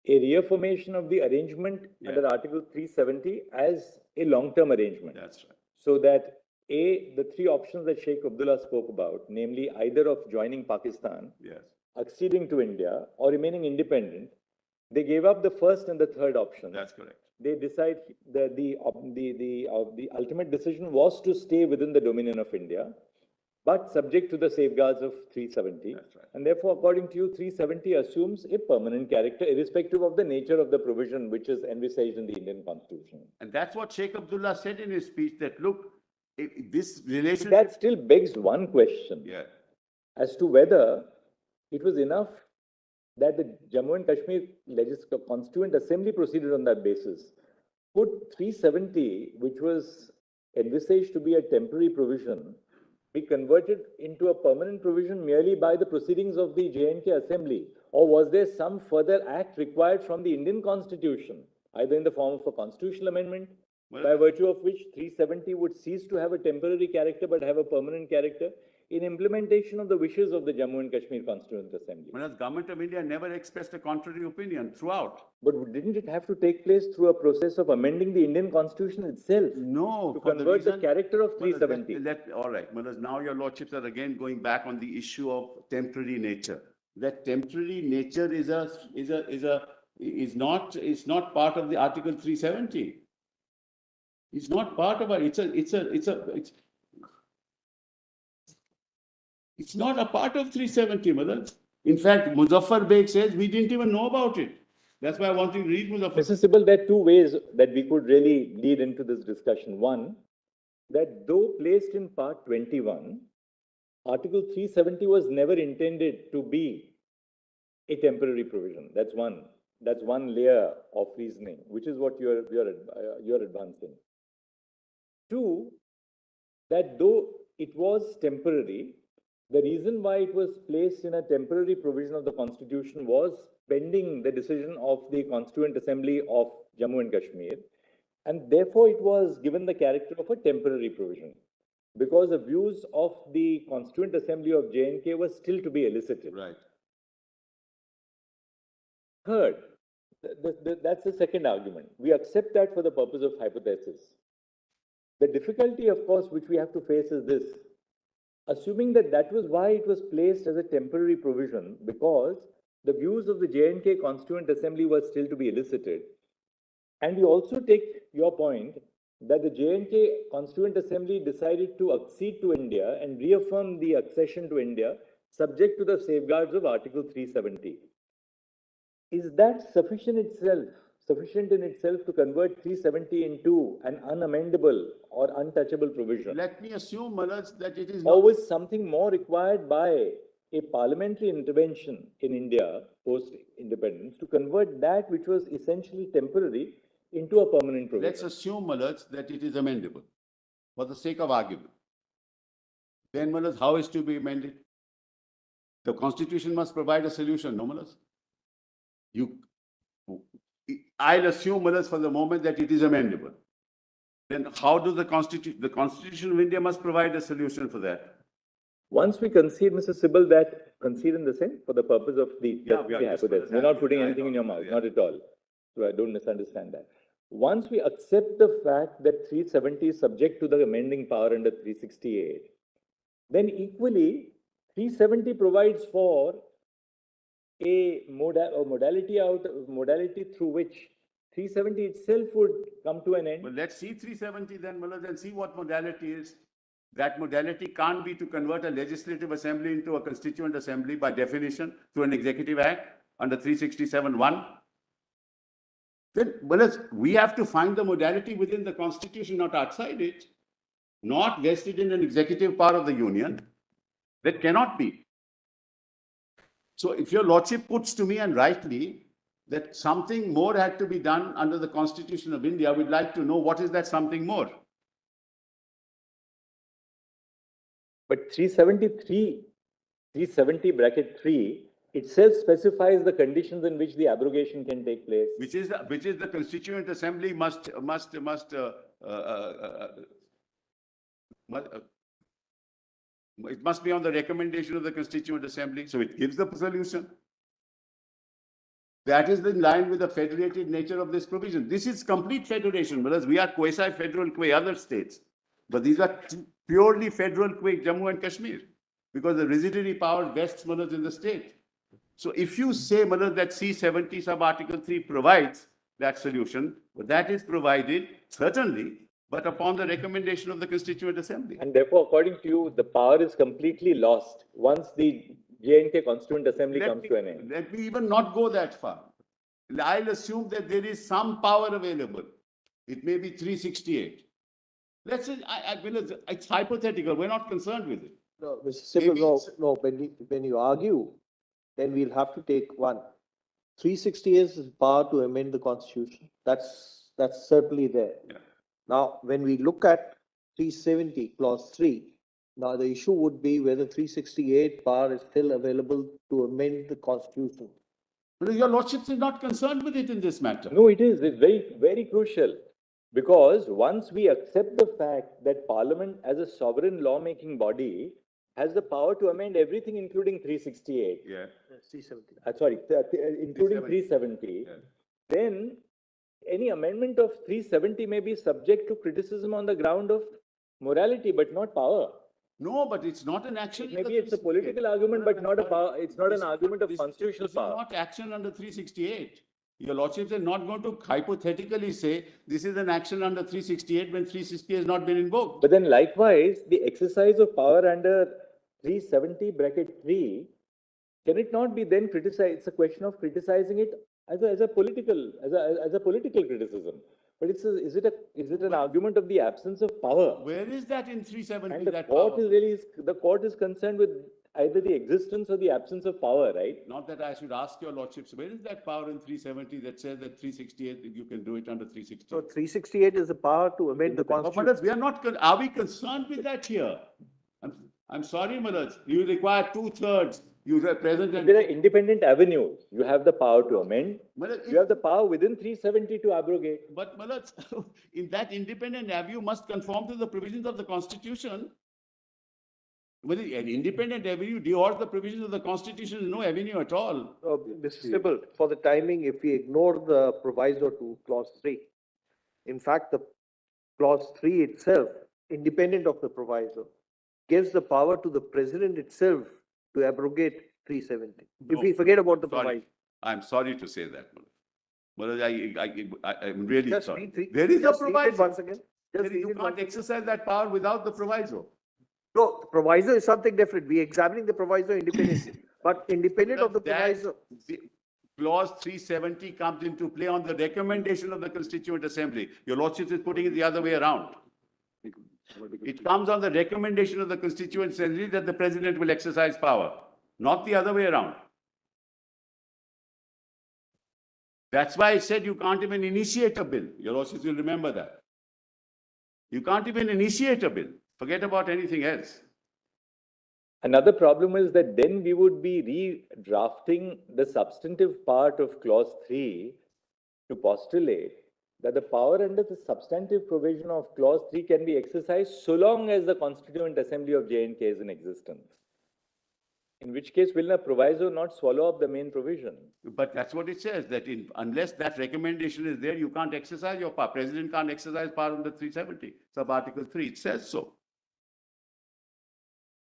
a reaffirmation of the arrangement under Article 370 as a long-term arrangement. That's right. So that the three options that Sheikh Abdullah spoke about, namely either of joining Pakistan, acceding to India, or remaining independent, they gave up the first and the third option. That's correct. They decide that the ultimate decision was to stay within the dominion of India, but subject to the safeguards of 370. That's right. And therefore, according to you, 370 assumes a permanent character, irrespective of the nature of the provision which is envisaged in the Indian Constitution. And that's what Sheikh Abdullah said in his speech, that look, this relationship... That still begs one question as to whether it was enough that the Jammu and Kashmir Constituent Assembly proceeded on that basis. Could 370, which was envisaged to be a temporary provision, be converted into a permanent provision merely by the proceedings of the J&K Assembly? Or was there some further act required from the Indian Constitution, either in the form of a constitutional amendment, by virtue of which 370 would cease to have a temporary character but have a permanent character, in implementation of the wishes of the Jammu and Kashmir Constituent Assembly? Whereas Government of India never expressed a contrary opinion throughout. But didn't it have to take place through a process of amending the Indian Constitution itself? No. To convert the character of 370. All right. Whereas now your lordships are again going back on the issue of temporary nature. That temporary nature is not part of the Article 370. It's not part of it. It's not a part of 370, Madam. In fact, Muzaffar Beg says we didn't even know about it. That's why I want to read Muzaffar. Mr. Sibal, there are two ways that we could really lead into this discussion. One, that though placed in Part 21, Article 370 was never intended to be a temporary provision. That's one layer of reasoning, which is what you're advancing. Two, that though it was temporary, the reason why it was placed in a temporary provision of the Constitution was pending the decision of the Constituent Assembly of Jammu and Kashmir, and therefore it was given the character of a temporary provision, because the views of the Constituent Assembly of J&K were still to be elicited. Right. Third, that's the second argument. We accept that for the purpose of hypothesis. The difficulty, of course, which we have to face is this. Assuming that was why it was placed as a temporary provision, because the views of the J&K Constituent Assembly were still to be elicited. And we also take your point that the J&K Constituent Assembly decided to accede to India and reaffirm the accession to India subject to the safeguards of Article 370. Is that sufficient in itself to convert 370 into an unamendable or untouchable provision? Let me assume, Malaj, that it is not. Or was something more required by a parliamentary intervention in India post-independence to convert that which was essentially temporary into a permanent provision? Let's assume, Malaj, that it is amendable for the sake of argument. Then, Malaj, how is to be amended? The Constitution must provide a solution, no, Malaj? I'll assume, Malaj, for the moment that it is amendable. Then how does the Constitution of India must provide a solution for that? Once we concede, Mr. Sibal, that concede in the sense for the purpose of the hypothesis. We're not putting anything in your mouth, not at all. So I don't misunderstand that. Once we accept the fact that 370 is subject to the amending power under 368, then equally 370 provides for a modality through which 370 itself would come to an end. Well, let's see 370 then, Malaj, and see what modality is. That modality can't be to convert a legislative assembly into a constituent assembly by definition through an executive act under 367(1). Then, we have to find the modality within the Constitution, not outside it, not vested in an executive power of the Union. That cannot be. So if your Lordship puts to me, and rightly, that something more had to be done under the Constitution of India, we'd like to know what is that something more. But 370 bracket 3 itself specifies the conditions in which the abrogation can take place. Which is the Constituent Assembly it must be on the recommendation of the Constituent Assembly. So it gives the solution. That is in line with the federated nature of this provision. This is complete federation, whereas we are quasi-federal other states. But these are purely federal Jammu and Kashmir, because the residuary power vests in the state. So if you say that C70 sub-article 3 provides that solution, that is provided, certainly, but upon the recommendation of the Constituent Assembly. And therefore, according to you, the power is completely lost once the J&K Constituent Assembly comes to an end. Let me even not go that far. I'll assume that there is some power available. It may be 368. Let's say, it's hypothetical. We're not concerned with it. No, Mr. Sibal, no, when you argue, then we'll have to take one. 368 is power to amend the Constitution. That's certainly there. Yeah. Now, when we look at 370 clause 3, now the issue would be whether 368 power is still available to amend the Constitution. But your Lordship is not concerned with it in this matter. No, it is. It's very, very crucial. Because once we accept the fact that Parliament as a sovereign lawmaking body has the power to amend everything, including 368. Yeah. 370. Including 370. Yeah. Then any amendment of 370 may be subject to criticism on the ground of morality, but not power. No, but it's not an action. Maybe it's a political argument, but not a power. It's not an argument of constitutional power. This is not action under 368. Your Lordship is not going to hypothetically say this is an action under 368 when 368 has not been invoked. But then likewise, the exercise of power under 370 bracket 3, can it not be then criticized? It's a question of criticizing it as a political criticism. But is it an argument of the absence of power? Where is that in 370? And the court is concerned with either the existence or the absence of power, right? Not that I should ask your Lordships, where is that power in 370 that says that 368, you can do it under 368? So 368 is the power to amend the Constitution. But we are not, are we concerned with that here? I'm sorry, Manoj, you require 2/3. You represent. There are independent avenues. You have the power to amend. You have the power within 370 to abrogate. But Manoj, in that independent avenue must conform to the provisions of the Constitution. Well, an independent avenue derogates the provisions of the Constitution is no avenue at all. Mr. Sibal, for the timing, if we ignore the proviso to clause 3, in fact, the clause 3 itself, independent of the proviso, gives the power to the president itself to abrogate 370. No, if we forget about the sorry. proviso. I'm sorry to say that, Manoj. I'm really Just sorry. read three- There is a just read it proviso. once again. Just read You it can't once again. exercise that power without the proviso. No, the proviso is something different. We are examining the proviso independently. But independent of the proviso. Clause 370 comes into play on the recommendation of the Constituent Assembly. Your Lordship is putting it the other way around. It comes on the recommendation of the Constituent Assembly that the President will exercise power, not the other way around. That's why I said you can't even initiate a bill. Your Lordship will remember that. You can't even initiate a bill. Forget about anything else. Another problem is that then we would be redrafting the substantive part of clause 3 to postulate that the power under the substantive provision of clause 3 can be exercised so long as the Constituent Assembly of J&K is in existence. In which case, will a proviso not swallow up the main provision? But that's what it says, that unless that recommendation is there, you can't exercise your power. President can't exercise power under 370, sub-article 3. It says so.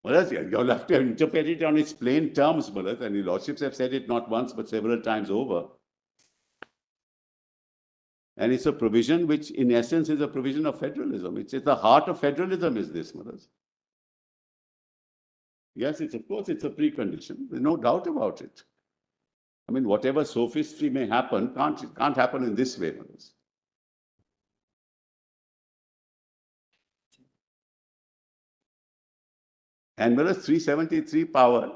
Well, you'll have to interpret it on its plain terms, Mullah, and the Lordships have said it not once but several times over. And it's a provision which, in essence, is a provision of federalism. It's the heart of federalism, is this, Mullah. Yes, of course, it's a precondition. There's no doubt about it. I mean, whatever sophistry may happen, can't happen in this way. And whereas 373 power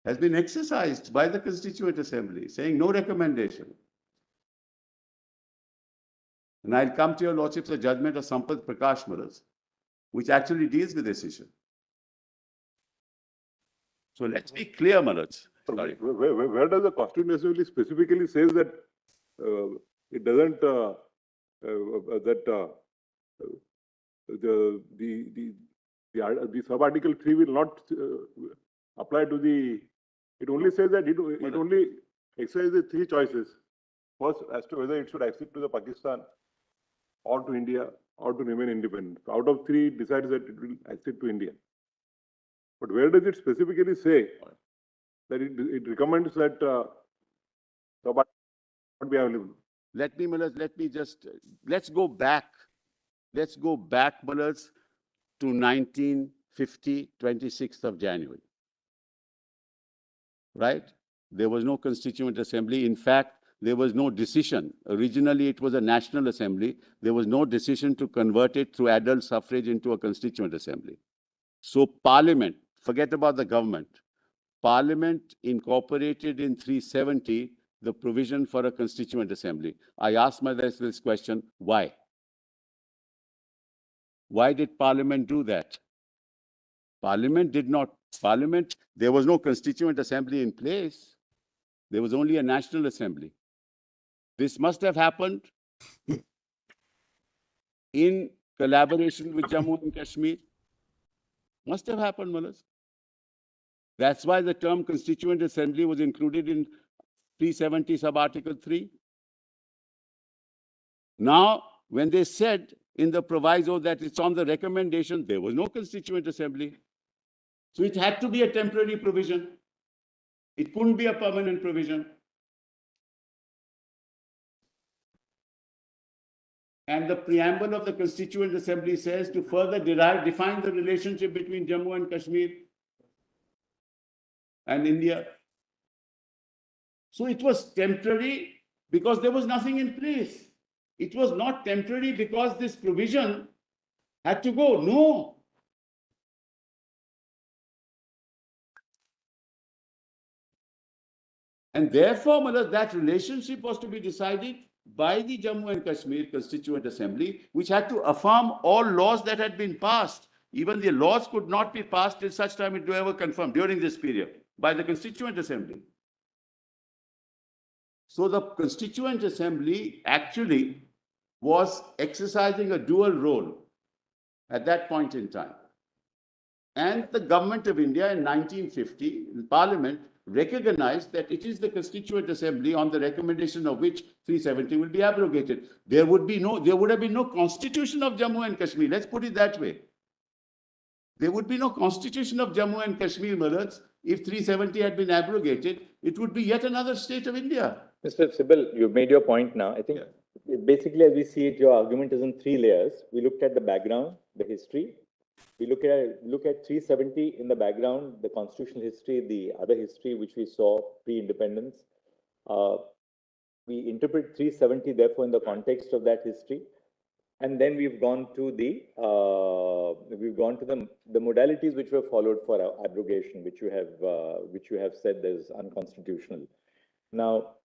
has been exercised by the Constituent Assembly, saying no recommendation. And I'll come to your Lordship's judgment of Sampath Prakash Maharaj, which actually deals with this issue. So let's be clear, Maharaj. Sorry. Where does the Constituent Assembly specifically says that it doesn't the sub-article 3 will not apply to the, it only says that it only exercises the three choices. First, as to whether it should accede to the Pakistan or to India or to remain independent. So out of three, it decides that it will accede to India. But where does it specifically say that it recommends that sub-article not be available? Let me just, let's go back, Maharaj, to 1950, 26th of January. Right? There was no Constituent Assembly. In fact, there was no decision. Originally, it was a National Assembly. There was no decision to convert it through adult suffrage into a Constituent Assembly. So Parliament, forget about the government, Parliament incorporated in 370 the provision for a Constituent Assembly. I asked myself this question, why? Why did Parliament do that? Parliament, there was no Constituent Assembly in place. There was only a National Assembly. This must have happened in collaboration with Jammu and Kashmir. Must have happened, Maharaj. That's why the term Constituent Assembly was included in 370 sub-article 3. Now, when they said in the proviso that it's on the recommendation, there was no Constituent Assembly. So it had to be a temporary provision. It couldn't be a permanent provision. And the preamble of the Constituent Assembly says to further define the relationship between Jammu and Kashmir and India. So it was temporary because there was nothing in place. It was not temporary because this provision had to go. No. And therefore, Maharaj, that relationship was to be decided by the Jammu and Kashmir Constituent Assembly, which had to affirm all laws that had been passed. Even the laws could not be passed till such time it was ever confirmed during this period by the Constituent Assembly. So the Constituent Assembly actually was exercising a dual role at that point in time. And the government of India in 1950, the Parliament, recognized that it is the Constituent Assembly on the recommendation of which 370 will be abrogated. There would have been no constitution of Jammu and Kashmir. Let's put it that way. There would be no constitution of Jammu and Kashmir, Maharaj, if 370 had been abrogated. It would be yet another state of India. Mr. Sibal, you've made your point now. I think basically as we see it, your argument is in three layers. We looked at the background, the history. We look at 370 in the background, the constitutional history, the other history which we saw pre-independence. We interpret 370 therefore in the context of that history, and then we've gone to the modalities which were followed for abrogation, which you have said is unconstitutional. Now,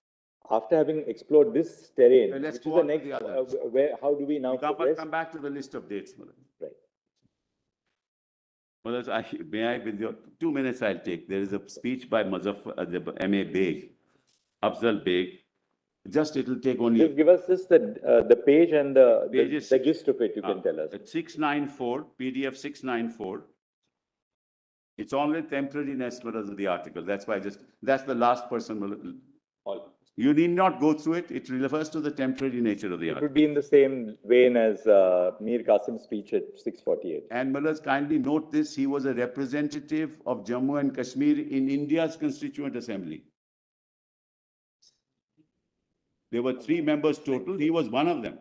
after having explored this terrain, let's which is go the on to next, how do we now progress? Come back to the list of dates, Maharaj. Right. Maharaj, may I, with your 2 minutes, I'll take. There is a speech by M.A. Beg, Afzal Beg. Just it will take only. Just give us just the page and the gist of it. You can tell us. It's 694, PDF 694. It's only temporariness, Maharaj, of the article. That's why that's the last person. You need not go through it. It refers to the temporary nature of the article. It would be in the same vein as Mir Qasim's speech at 648. And Maharaj, kindly note this, he was a representative of Jammu and Kashmir in India's Constituent Assembly. There were 3 members total. He was one of them.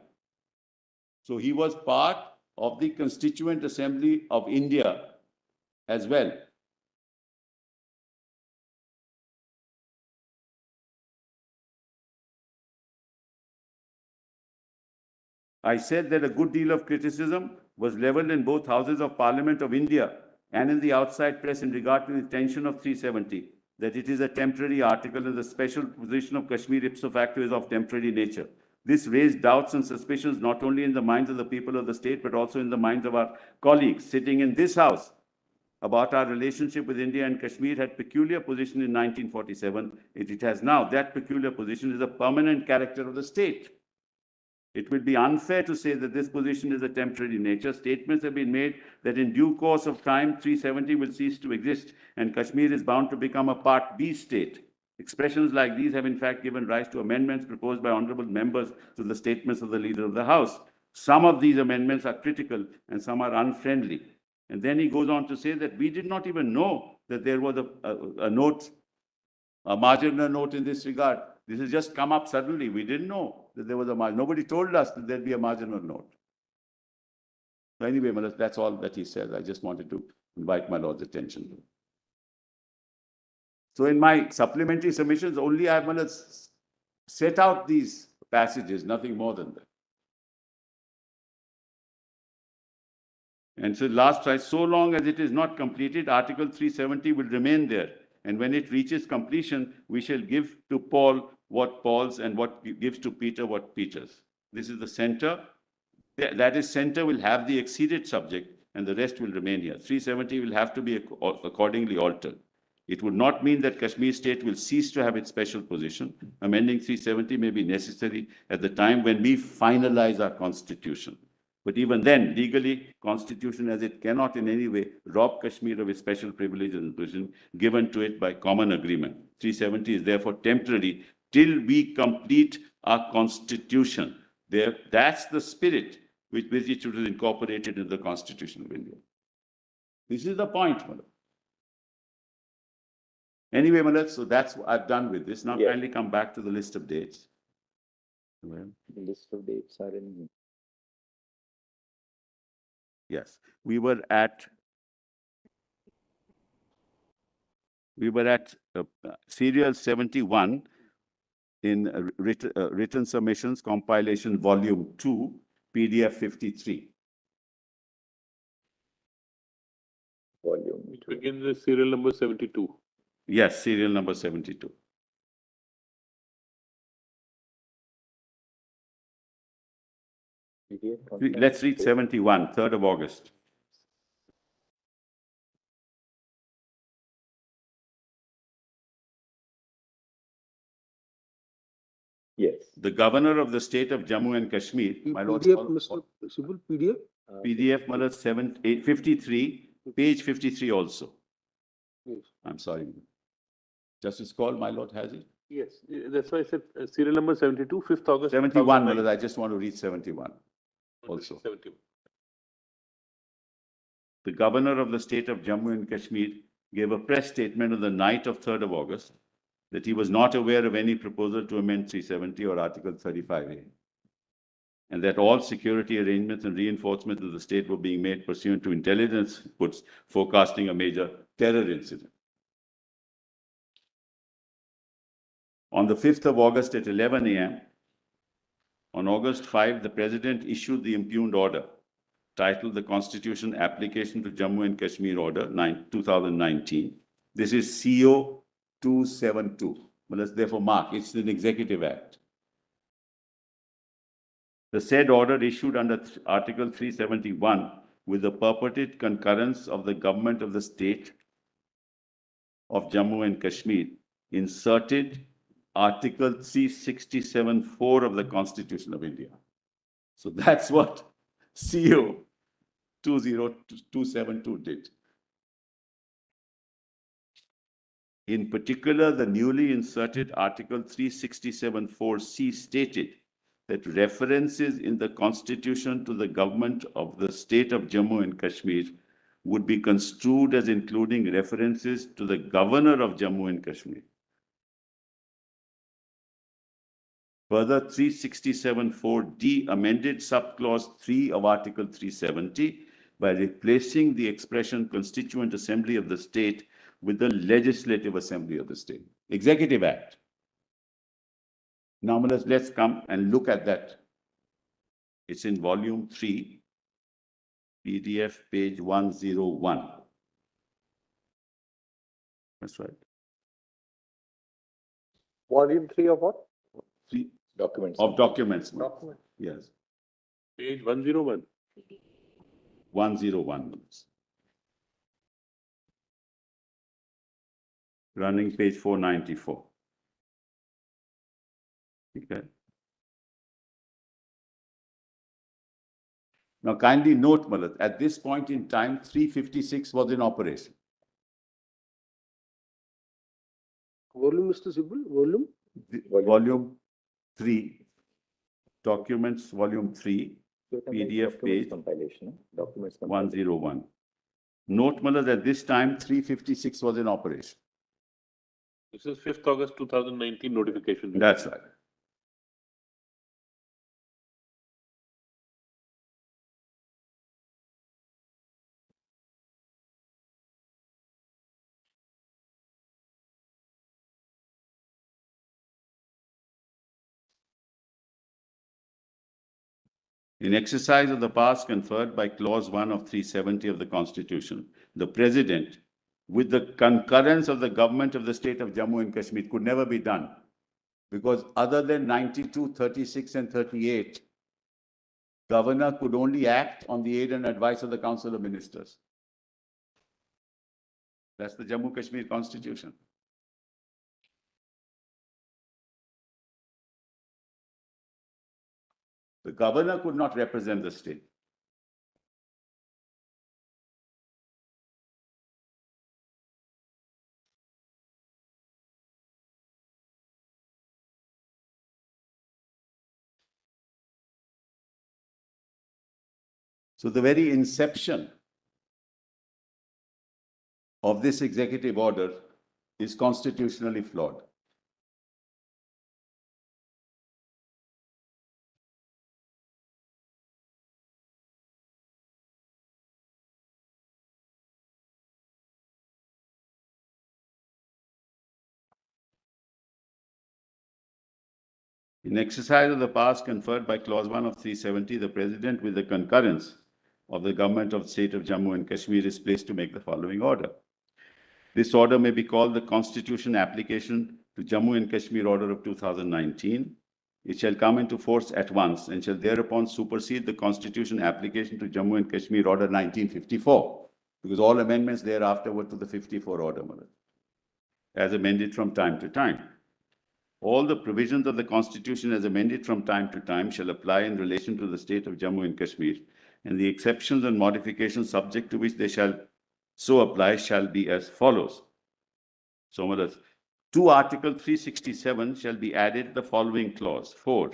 So he was part of the Constituent Assembly of India as well. I said that a good deal of criticism was leveled in both houses of Parliament of India and in the outside press in regard to the intention of 370, that it is a temporary article and the special position of Kashmir ipso facto is of temporary nature. This raised doubts and suspicions not only in the minds of the people of the state, but also in the minds of our colleagues sitting in this house about our relationship with India and Kashmir had peculiar position in 1947. It has now. That peculiar position is a permanent character of the state. It will be unfair to say that this position is a temporary nature. Statements have been made that in due course of time, 370 will cease to exist and Kashmir is bound to become a Part B state. Expressions like these have in fact given rise to amendments proposed by honorable members to the statements of the Leader of the House. Some of these amendments are critical and some are unfriendly. And then he goes on to say that we did not even know that there was a note, a marginal note in this regard. This has just come up suddenly. We didn't know that there was a margin. Nobody told us that there'd be a marginal note. So anyway, that's all that he says. I just wanted to invite my Lord's attention to. So in my supplementary submissions, only I have set out these passages, nothing more than that. And so last try, so long as it is not completed, Article 370 will remain there. And when it reaches completion, we shall give to Paul what Paul's and what gives to Peter what Peter's. This is the center. That is, center will have the exceeded subject and the rest will remain here. 370 will have to be accordingly altered. It would not mean that Kashmir state will cease to have its special position. Amending 370 may be necessary at the time when we finalize our constitution. But even then, legally, constitution as it cannot in any way rob Kashmir of its special privileges and position given to it by common agreement. 370 is therefore temporary till we complete our constitution. That's the spirit with which it was incorporated in the Constitution of India. This is the point, Malak. Anyway, Malak, so that's what I've done with this. Now kindly come back to the list of dates. The list of dates are in. Yes, we were at serial 71 in written submissions, compilation volume 2, PDF 53. Volume. Which begins with serial number 72. Yes, serial number 72. Let's read 71, 3rd of August. Yes. The governor of the state of Jammu and Kashmir, my lord. PDF, Mr. Subul, PDF? PDF, Malad 53, page 53 also. Yes. I'm sorry. Justice Call, my lord has it. Yes, that's why I said serial number 72, 5th August. 71, Malad, I just want to read 71 also. 71. The governor of the state of Jammu and Kashmir gave a press statement on the night of 3rd of August that he was not aware of any proposal to amend 370 or Article 35A, and that all security arrangements and reinforcements of the state were being made pursuant to intelligence inputs forecasting a major terror incident. On the 5th of August at 11 a.m., on August 5, the President issued the impugned order titled the Constitution Application to Jammu and Kashmir Order 2019. This is CO 272. Well, let's therefore mark, it's an executive act. The said order issued under Article 371 with the purported concurrence of the government of the state of Jammu and Kashmir inserted Article 367(4) of the Constitution of India. So that's what CO 20272 did. In particular, the newly inserted Article 367(4)(c) stated that references in the Constitution to the government of the state of Jammu and Kashmir would be construed as including references to the governor of Jammu and Kashmir. Further, 367(4)(d) amended subclause 3 of Article 370 by replacing the expression Constituent Assembly of the State with the Legislative Assembly of the State. Executive Act. Now, let's come and look at that It's in volume 3, PDF page 101. That's right. Volume 3 of what? Three Documents. of documents. Document. Yes, Page 101. 101. Running page 494. Okay. Now kindly note, Malat, at this point in time, 356 was in operation. Volume, Mr. Sibul, volume? Volume 3, documents, volume 3, PDF Documents page compilation. Documents compilation. 101. Note, Malat, at this time, 356 was in operation. This is 5th August 2019 notification. That's right. In exercise of the powers conferred by Clause 1 of 370 of the Constitution, the President, with the concurrence of the government of the state of Jammu and Kashmir, could never be done. Because other than 92, 36, and 38, Governor could only act on the aid and advice of the Council of Ministers. That's the Jammu Kashmir Constitution. The governor could not represent the state. So the very inception of this executive order is constitutionally flawed. In exercise of the powers conferred by Clause 1 of 370, the President, with the concurrence of the government of the state of Jammu and Kashmir, is placed to make the following order. This order may be called the Constitution Application to Jammu and Kashmir Order of 2019. It shall come into force at once and shall thereupon supersede the Constitution Application to Jammu and Kashmir Order 1954, because all amendments thereafter were to the 54 order, as amended from time to time. All the provisions of the Constitution as amended from time to time shall apply in relation to the state of Jammu and Kashmir, and the exceptions and modifications subject to which they shall so apply shall be as follows. So, to Article 367 shall be added the following clause. 4.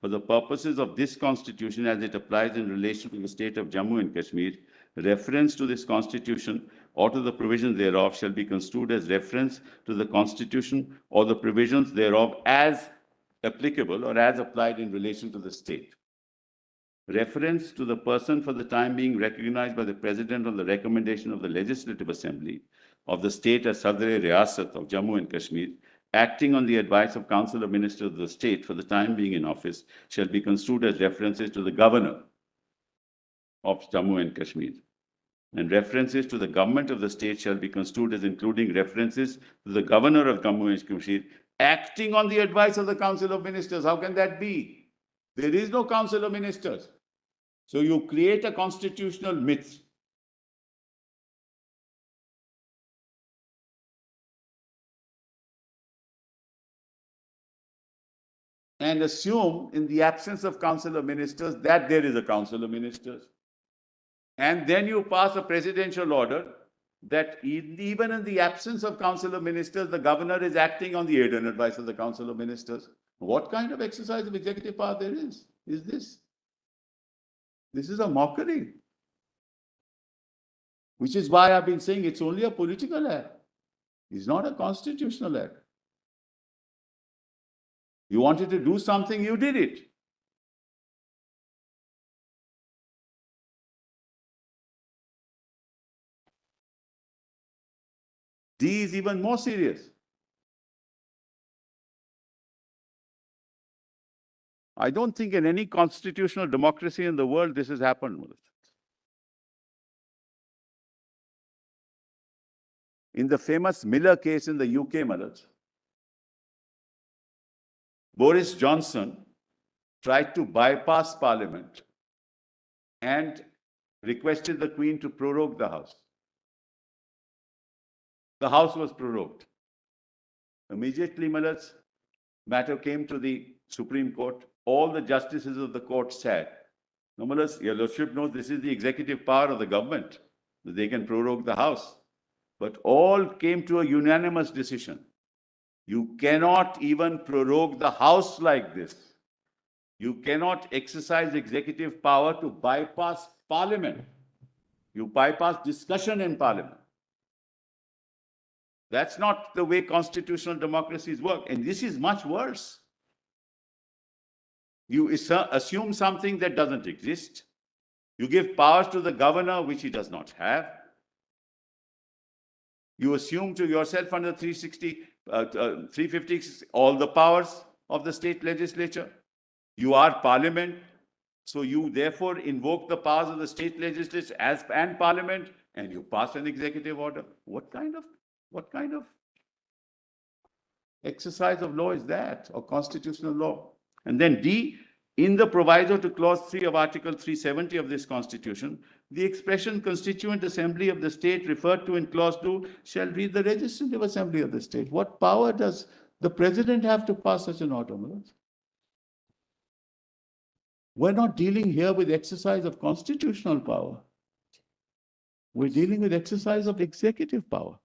For the purposes of this Constitution as it applies in relation to the state of Jammu and Kashmir, reference to this Constitution or to the provisions thereof shall be construed as reference to the Constitution or the provisions thereof as applicable or as applied in relation to the state. Reference to the person for the time being recognized by the President on the recommendation of the Legislative Assembly of the state as Sadr-e Riyasat of Jammu and Kashmir, acting on the advice of Council of Ministers of the state for the time being in office, shall be construed as references to the Governor of Jammu and Kashmir. And references to the government of the state shall be construed as including references to the Governor of Jammu and Kashmir, acting on the advice of the Council of Ministers. How can that be? There is no Council of Ministers. So you create a constitutional myth. And assume in the absence of Council of Ministers that there is a Council of Ministers. And then you pass a presidential order that even in the absence of Council of Ministers, the governor is acting on the aid and advice of the Council of Ministers. What kind of exercise of executive power there is this? This is a mockery. Which is why I've been saying it's only a political act. It's not a constitutional act. You wanted to do something, you did it. D is even more serious. I don't think in any constitutional democracy in the world this has happened. In the famous Miller case in the UK, Malaj, Boris Johnson tried to bypass Parliament and requested the Queen to prorogue the House. The House was prorogued. Immediately, Malaj, matter came to the Supreme Court. All the justices of the court said, no, Malaj, your Lordship knows this is the executive power of the government. They can prorogue the House. But all came to a unanimous decision. You cannot even prorogue the House like this. You cannot exercise executive power to bypass Parliament. You bypass discussion in Parliament. That's not the way constitutional democracies work. And this is much worse. You assume something that doesn't exist. You give powers to the governor, which he does not have. You assume to yourself under 356 all the powers of the state legislature. You are Parliament, so you therefore invoke the powers of the state legislature and Parliament, and you pass an executive order. What kind of exercise of law is that, or constitutional law? And then D, in the proviso to clause 3 of Article 370 of this Constitution, the expression Constituent Assembly of the state referred to in clause 2 shall be the legislative assembly of the state. What power does the president have to pass such an order? We're not dealing here with exercise of constitutional power. We're dealing with exercise of executive power.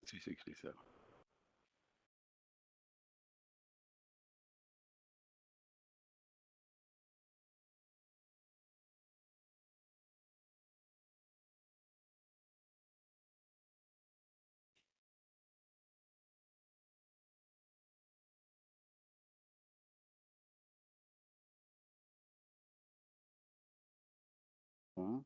C67. Huh?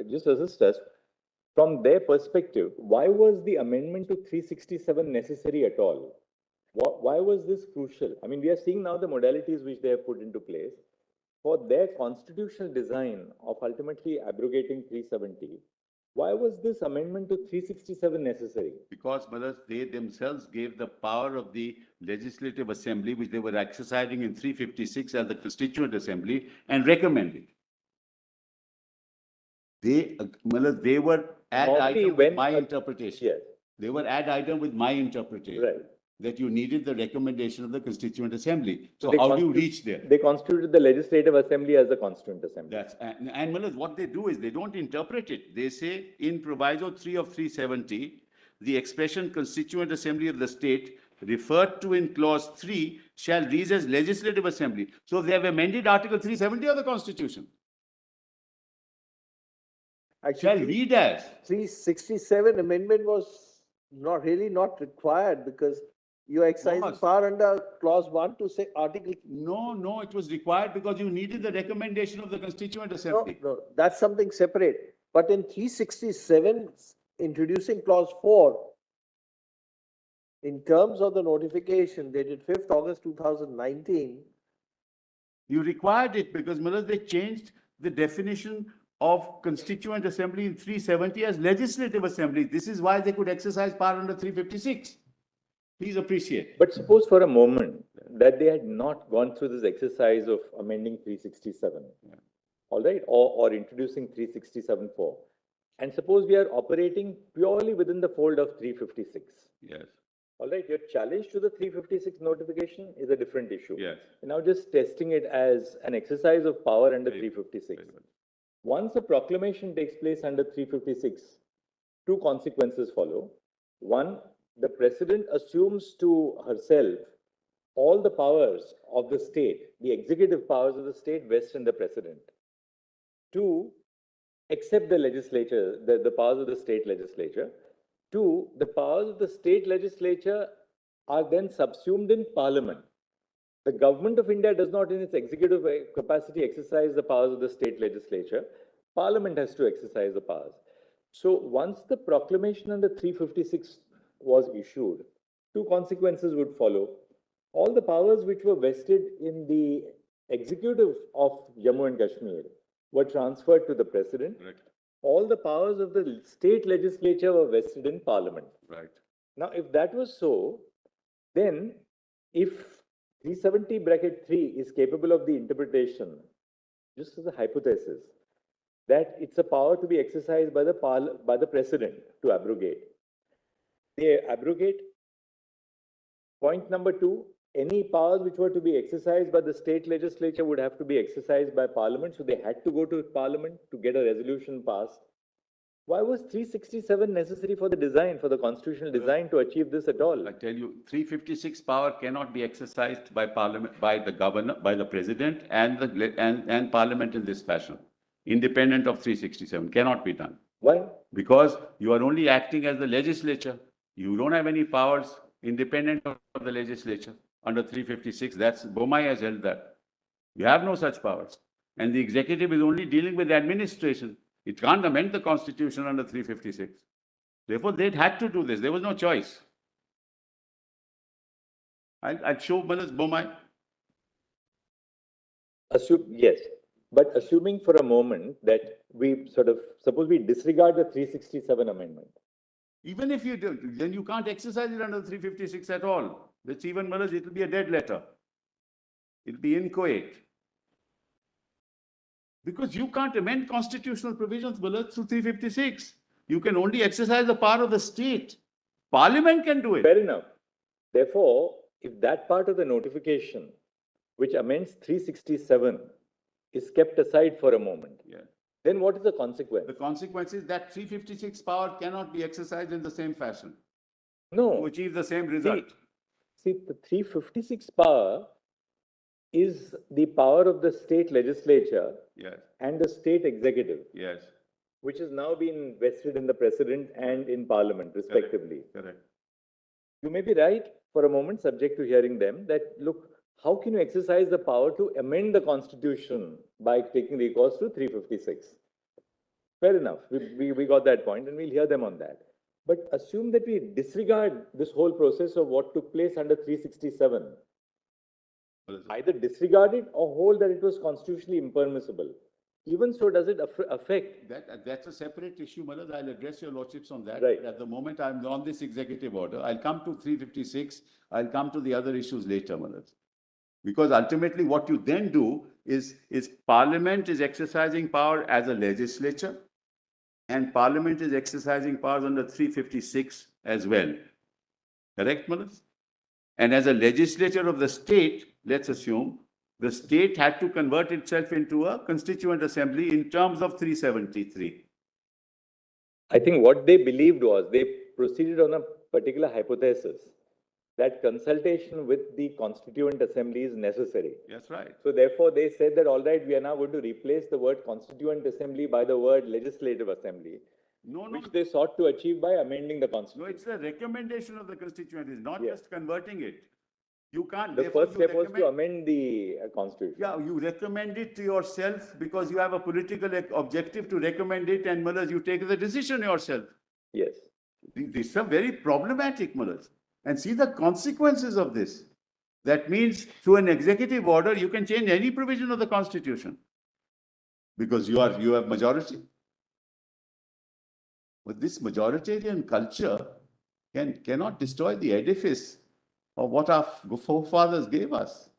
just assist us, from their perspective, why was the amendment to 367 necessary at all? Why was this crucial? I mean, we are seeing now the modalities which they have put into place. For their constitutional design of ultimately abrogating 370, why was this amendment to 367 necessary? Because, brothers, they themselves gave the power of the Legislative Assembly, which they were exercising in 356 as the Constituent Assembly, and recommended. They were ad Normally, item with when my a- interpretation. Yes, They were ad item with my interpretation. right. That you needed the recommendation of the Constituent Assembly. So They how do you constitu- reach there? They constituted the Legislative Assembly as the Constituent Assembly. That's, and Malaz, what they do is they don't interpret it. They say in Proviso 3 of 370, the expression Constituent Assembly of the state referred to in clause 3 shall read as Legislative Assembly. So they have amended Article 370 of the Constitution. Shall Actually, read as. 367 amendment was not required because you're exercising Thomas. power under clause 1 to say article. No, it was required because you needed the recommendation of the Constituent No, Assembly. no, that's something separate. But in 367, introducing clause 4, in terms of the notification dated 5th August 2019, You required it because, Malaz, they changed the definition of Constituent Assembly in 370 as Legislative Assembly. This is why they could exercise power under 356. Please appreciate. But suppose for a moment that they had not gone through this exercise of amending 367, all right, or introducing 367(4), and suppose we are operating purely within the fold of 356. Yes, All right, your challenge to the 356 notification is a different issue. yes. You're now just testing it as an exercise of power under Very- 356. very well. Once a proclamation takes place under 356, two consequences follow. One, the president assumes to herself all the powers of the state, the executive powers of the state vest in the president. Two, except the legislature, the powers of the state legislature. Two, the powers of the state legislature are then subsumed in parliament. The government of India does not in its executive capacity exercise the powers of the state legislature. Parliament has to exercise the powers. So once the proclamation under 356 was issued, two consequences would follow. All the powers which were vested in the executive of Jammu and Kashmir were transferred to the president. Right, All the powers of the state legislature were vested in parliament. right. Now, if that was so, then if 370(3) is capable of the interpretation, just as a hypothesis, that it's a power to be exercised by the president to abrogate. They abrogate. Point number two, any powers which were to be exercised by the state legislature would have to be exercised by parliament. So they had to go to parliament to get a resolution passed. Why was 367 necessary for the design, for the constitutional design to achieve this at all? I tell you, 356 power cannot be exercised by parliament, by the governor, by the president and parliament in this fashion. Independent of 367, cannot be done. Why? Because you are only acting as the legislature. You don't have any powers independent of the legislature. Under 356, that's, Bomai has held that. You have no such powers. And the executive is only dealing with administration. It can't amend the constitution under 356. Therefore, they had to do this. There was no choice. I'll show Manas Bomai. Yes, but assuming for a moment that we suppose we disregard the 367 amendment. Even if you do, then you can't exercise it under 356 at all. That's even Manas, it will be a dead letter. It'll be inchoate. Because you can't amend constitutional provisions, Manas, through 356. You can only exercise the power of the state. Parliament can do it. Fair enough. Therefore, if that part of the notification, which amends 367, is kept aside for a moment, then what is the consequence? The consequence is that 356 power cannot be exercised in the same fashion to No. achieve the same result. See, the 356 power is the power of the state legislature Yes, and the state executive, yes, which has now been vested in the president and in parliament, respectively. correct. You may be right for a moment, subject to hearing them, that look, how can you exercise the power to amend the constitution by taking recourse to 356? Fair enough. We got that point and we'll hear them on that. But assume that we disregard this whole process of what took place under 367. Either disregard it or hold that it was constitutionally impermissible. Even so, does it affect? That's a separate issue, Malad. I'll address your lordships on that. Right. But at the moment, I'm on this executive order. I'll come to 356. I'll come to the other issues later, Malad. Because ultimately what you then do is Parliament is exercising power as a legislature and Parliament is exercising powers under 356 as well. Correct, Malad? And as a legislature of the state, let's assume, the state had to convert itself into a constituent assembly in terms of 373. I think what they believed was they proceeded on a particular hypothesis that consultation with the Constituent Assembly is necessary. That's right. So therefore, they said that, all right, we are now going to replace the word Constituent Assembly by the word Legislative Assembly, which they sought to achieve by amending the Constitution. No, it's the recommendation of the Constituent. It's not just converting it. You can't. The first step was to amend the Constitution. Yeah, you recommend it to yourself because you have a political objective to recommend it, and Mullahs, you take the decision yourself. Yes. These are very problematic, Mullahs. And see the consequences of this. That means through an executive order, you can change any provision of the Constitution because you have majority. But this majoritarian culture cannot destroy the edifice of what our forefathers gave us.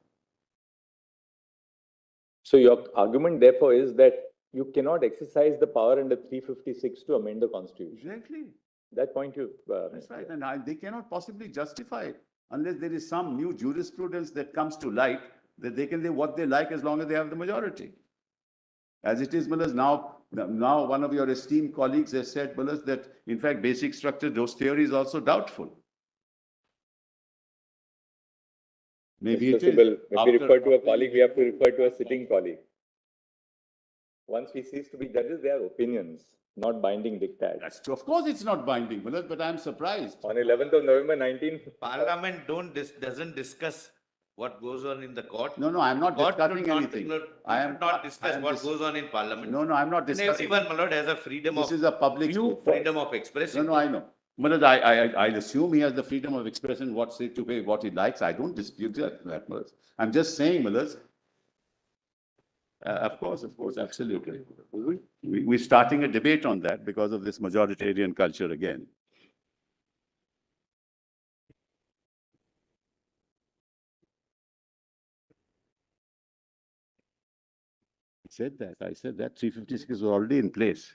So your argument, therefore, is that you cannot exercise the power under 356 to amend the Constitution. Exactly. That point you... That's right. And they cannot possibly justify it unless there is some new jurisprudence that comes to light that they can do what they like as long as they have the majority. As it is, Mullahs, now one of your esteemed colleagues has said, Mullahs, that in fact basic structure, those theories also doubtful. Maybe it is. If we refer to a colleague, we have to refer to a sitting colleague. Once we cease to be judges, they have opinions, not binding diktats. That's true. Of course, it's not binding, but I'm surprised. On 11th of November 19... Parliament doesn't discuss what goes on in the court. No, I'm not discussing anything. I am not discuss what goes on in Parliament. No, I'm not discussing. And everyone, my lord, has a freedom of... This is a public... freedom of expression. No, I know. But I assume he has the freedom of expression, what he likes. I don't dispute that, Mullahs. I'm just saying, Mullahs. Of course, absolutely. We're starting a debate on that because of this majoritarian culture again. I said that 356 was already in place.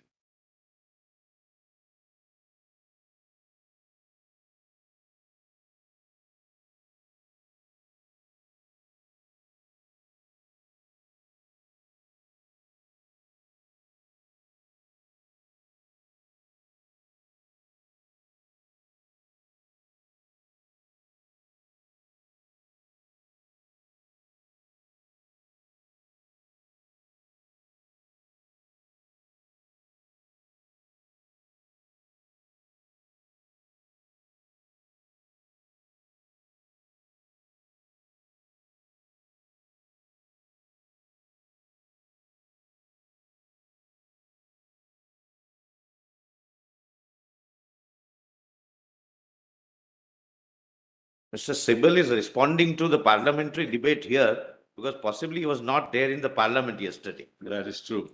Mr. Sibal is responding to the parliamentary debate here because possibly he was not there in the Parliament yesterday. That is true.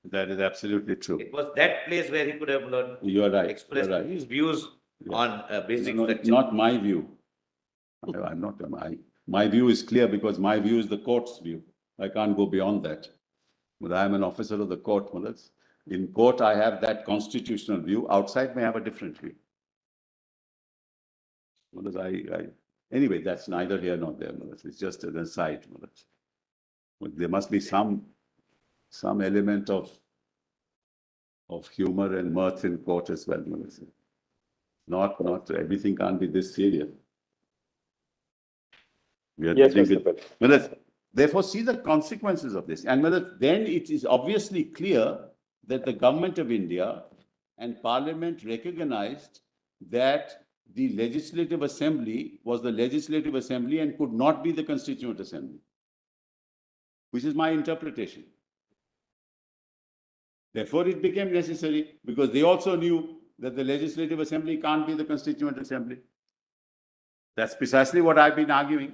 That is absolutely true. It was that place where he could have learned, You are right. expressed You're right. his views on basic No, structure. not my view. I'm not. My view is clear because my view is the court's view. I can't go beyond that. But I am an officer of the court, Mullahs. In court, I have that constitutional view. Outside, may have a different view. Mullahs, anyway, that's neither here nor there, Mullahs. It's just an aside, Mullahs. But there must be some element of humor and mirth in court as well, Mullahs. Not everything can't be this serious. Yes, Mr. Therefore, see the consequences of this. And then it is obviously clear that the government of India and Parliament recognized that the Legislative Assembly was the Legislative Assembly and could not be the Constituent Assembly, which is my interpretation. Therefore, it became necessary because they also knew that the Legislative Assembly can't be the Constituent Assembly. That's precisely what I've been arguing.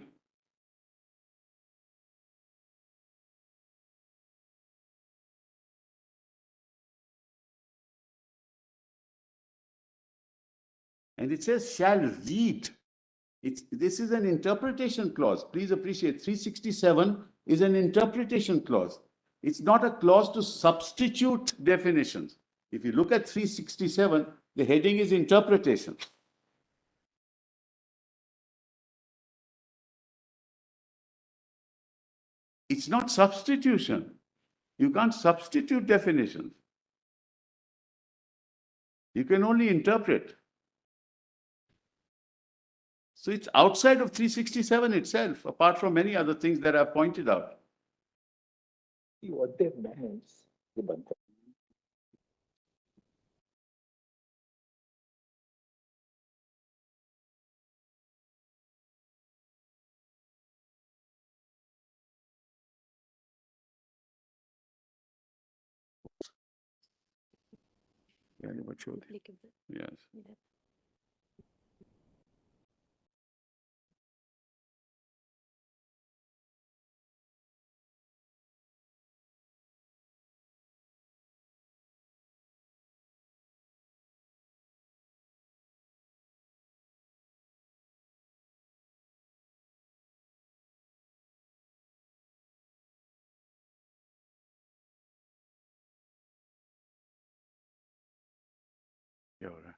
And it says shall read. This is an interpretation clause. Please appreciate 367 is an interpretation clause. It's not a clause to substitute definitions. If you look at 367, the heading is interpretation. It's not substitution. You can't substitute definitions. You can only interpret. So it's outside of 367 itself, apart from many other things that I've pointed out. What they've done is, Yes. You're right.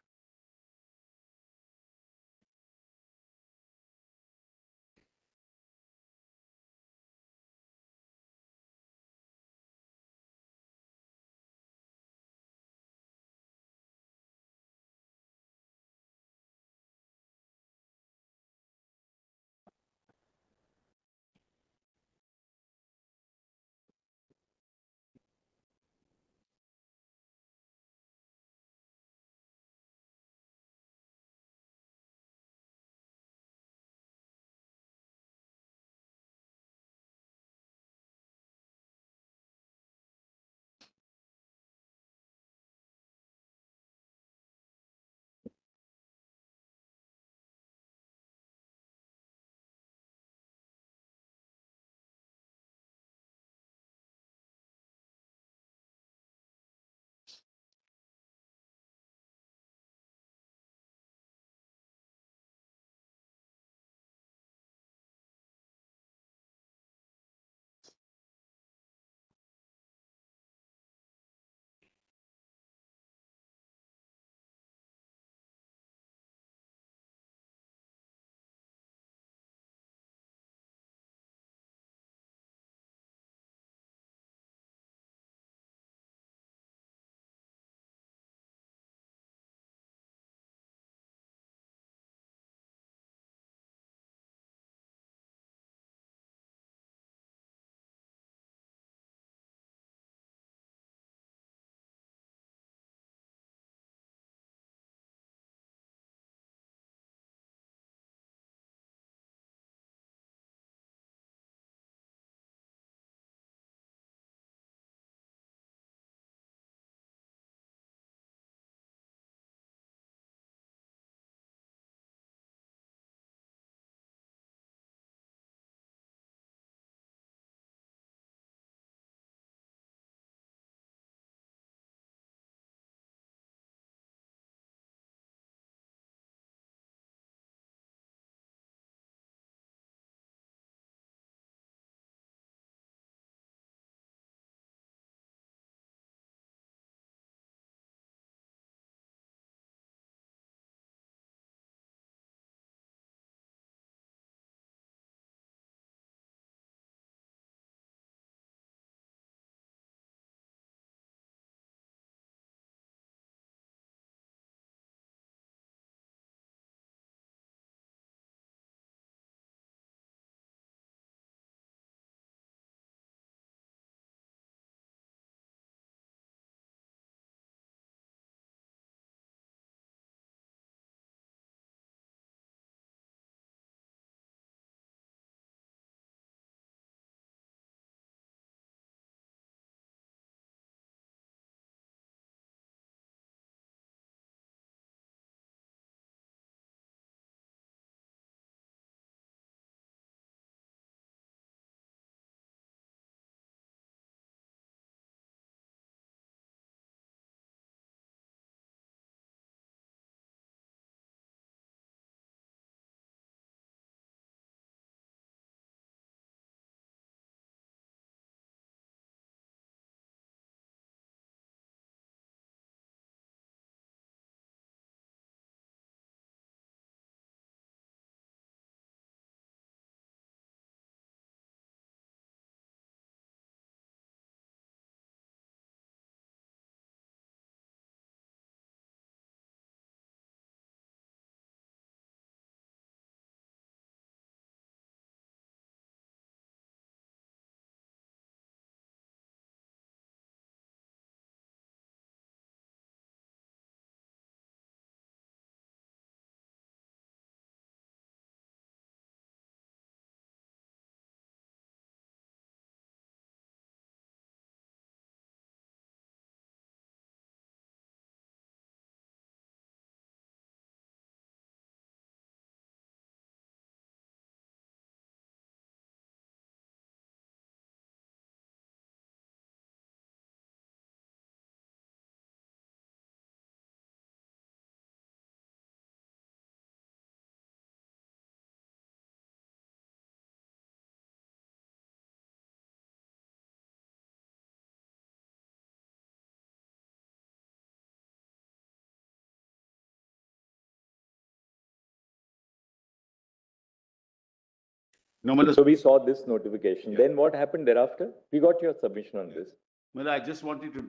No, Malad, So we saw this notification. Then what happened thereafter? We got your submission on this. Malad, I just wanted to,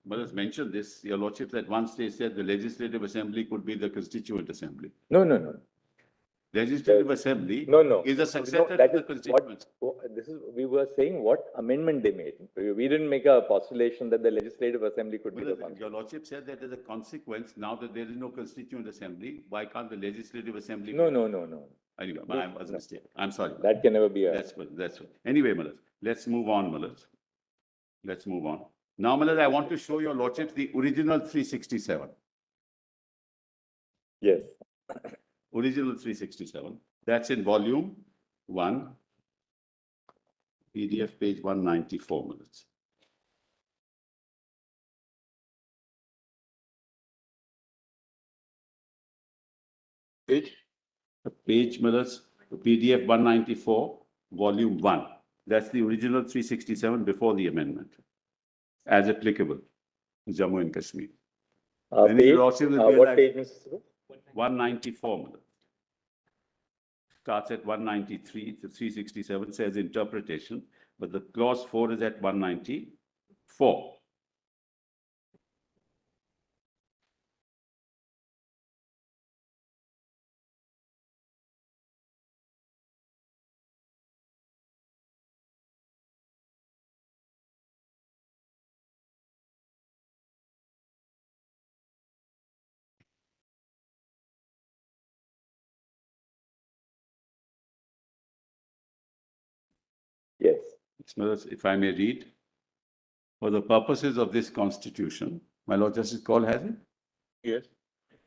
Malad, mention this. Your Lordship at one stage said the Legislative Assembly could be the Constituent Assembly. No. Legislative Assembly No. is a No, successor that to the is Constituent. this is, we were saying what amendment they made. We didn't make a postulation that the Legislative Assembly could be the Your Constitution. Lordship said that as a consequence, now that there is no Constituent Assembly, why can't the Legislative Assembly? No. Anyway, I was mistaken. I'm sorry. That can never be a. That's good. That's good. Anyway, Malad, let's move on, Malad. Let's move on. Now, Malad, I want to show your Lordship the original 367. Yes. Original 367. That's in volume 1, PDF page 194 minutes. Page minutes, PDF 194, volume 1. That's the original 367 before the amendment, as applicable to Jammu and Kashmir. Then Page, your Lordship will what realize- page, Mr. Subbu? 194 minutes. Starts at 193 to 367, says interpretation, but the clause 4 is at 194. Yes. If I may read, for the purposes of this Constitution, my Lord Justice Call has it? Yes.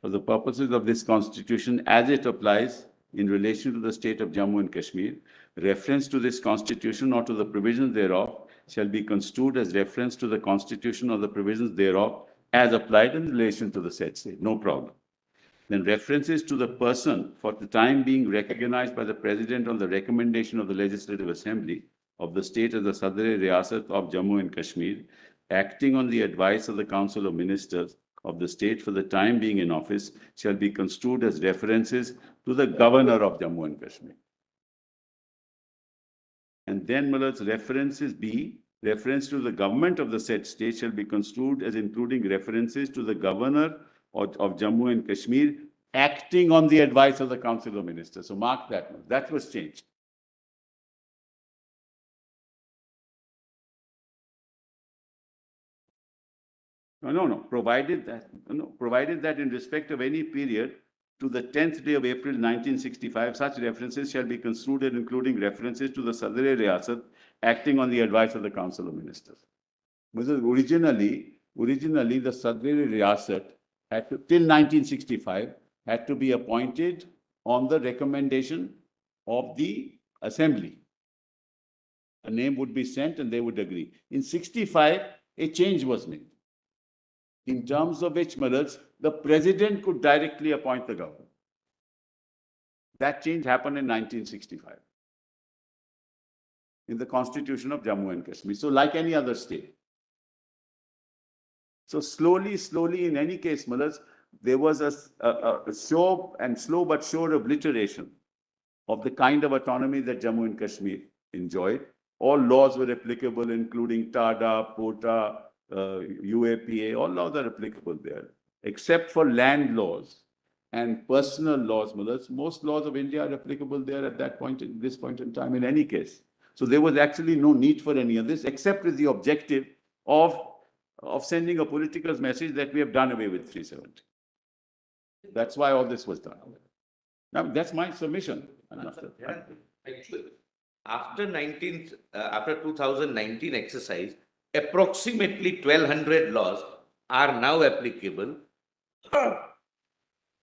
For the purposes of this Constitution, as it applies in relation to the state of Jammu and Kashmir, reference to this Constitution or to the provisions thereof shall be construed as reference to the Constitution or the provisions thereof as applied in relation to the said state. No problem. Then references to the person for the time being recognized by the President on the recommendation of the Legislative Assembly of the state as the Sadr-e Riyasat of Jammu and Kashmir, acting on the advice of the Council of Ministers of the state for the time being in office, shall be construed as references to the Governor of Jammu and Kashmir. And then, Malad's references B, reference to the government of the said state shall be construed as including references to the Governor of Jammu and Kashmir, acting on the advice of the Council of Ministers. So mark that. That was changed. No. Provided that in respect of any period to the 10th day of April 1965, such references shall be construed as including references to the Sadr-e Riyasat acting on the advice of the Council of Ministers. Because originally the Sadr-e Riyasat had to, till 1965, had to be appointed on the recommendation of the Assembly. A name would be sent and they would agree. In 65, a change was made, in terms of which, Maharaj, the President could directly appoint the governor. That change happened in 1965 in the Constitution of Jammu and Kashmir. So like any other state. So slowly, in any case, Maharaj, there was a slow but sure obliteration of the kind of autonomy that Jammu and Kashmir enjoyed. All laws were applicable, including TADA, POTA, UAPA, all laws are applicable there, except for land laws and personal laws, Maharaj. Most laws of India are applicable there at this point in time, in any case. So there was actually no need for any of this, except with the objective of sending a political message that we have done away with 370. That's why all this was done. Now, that's my submission. Actually, after 2019 exercise, approximately 1,200 laws are now applicable.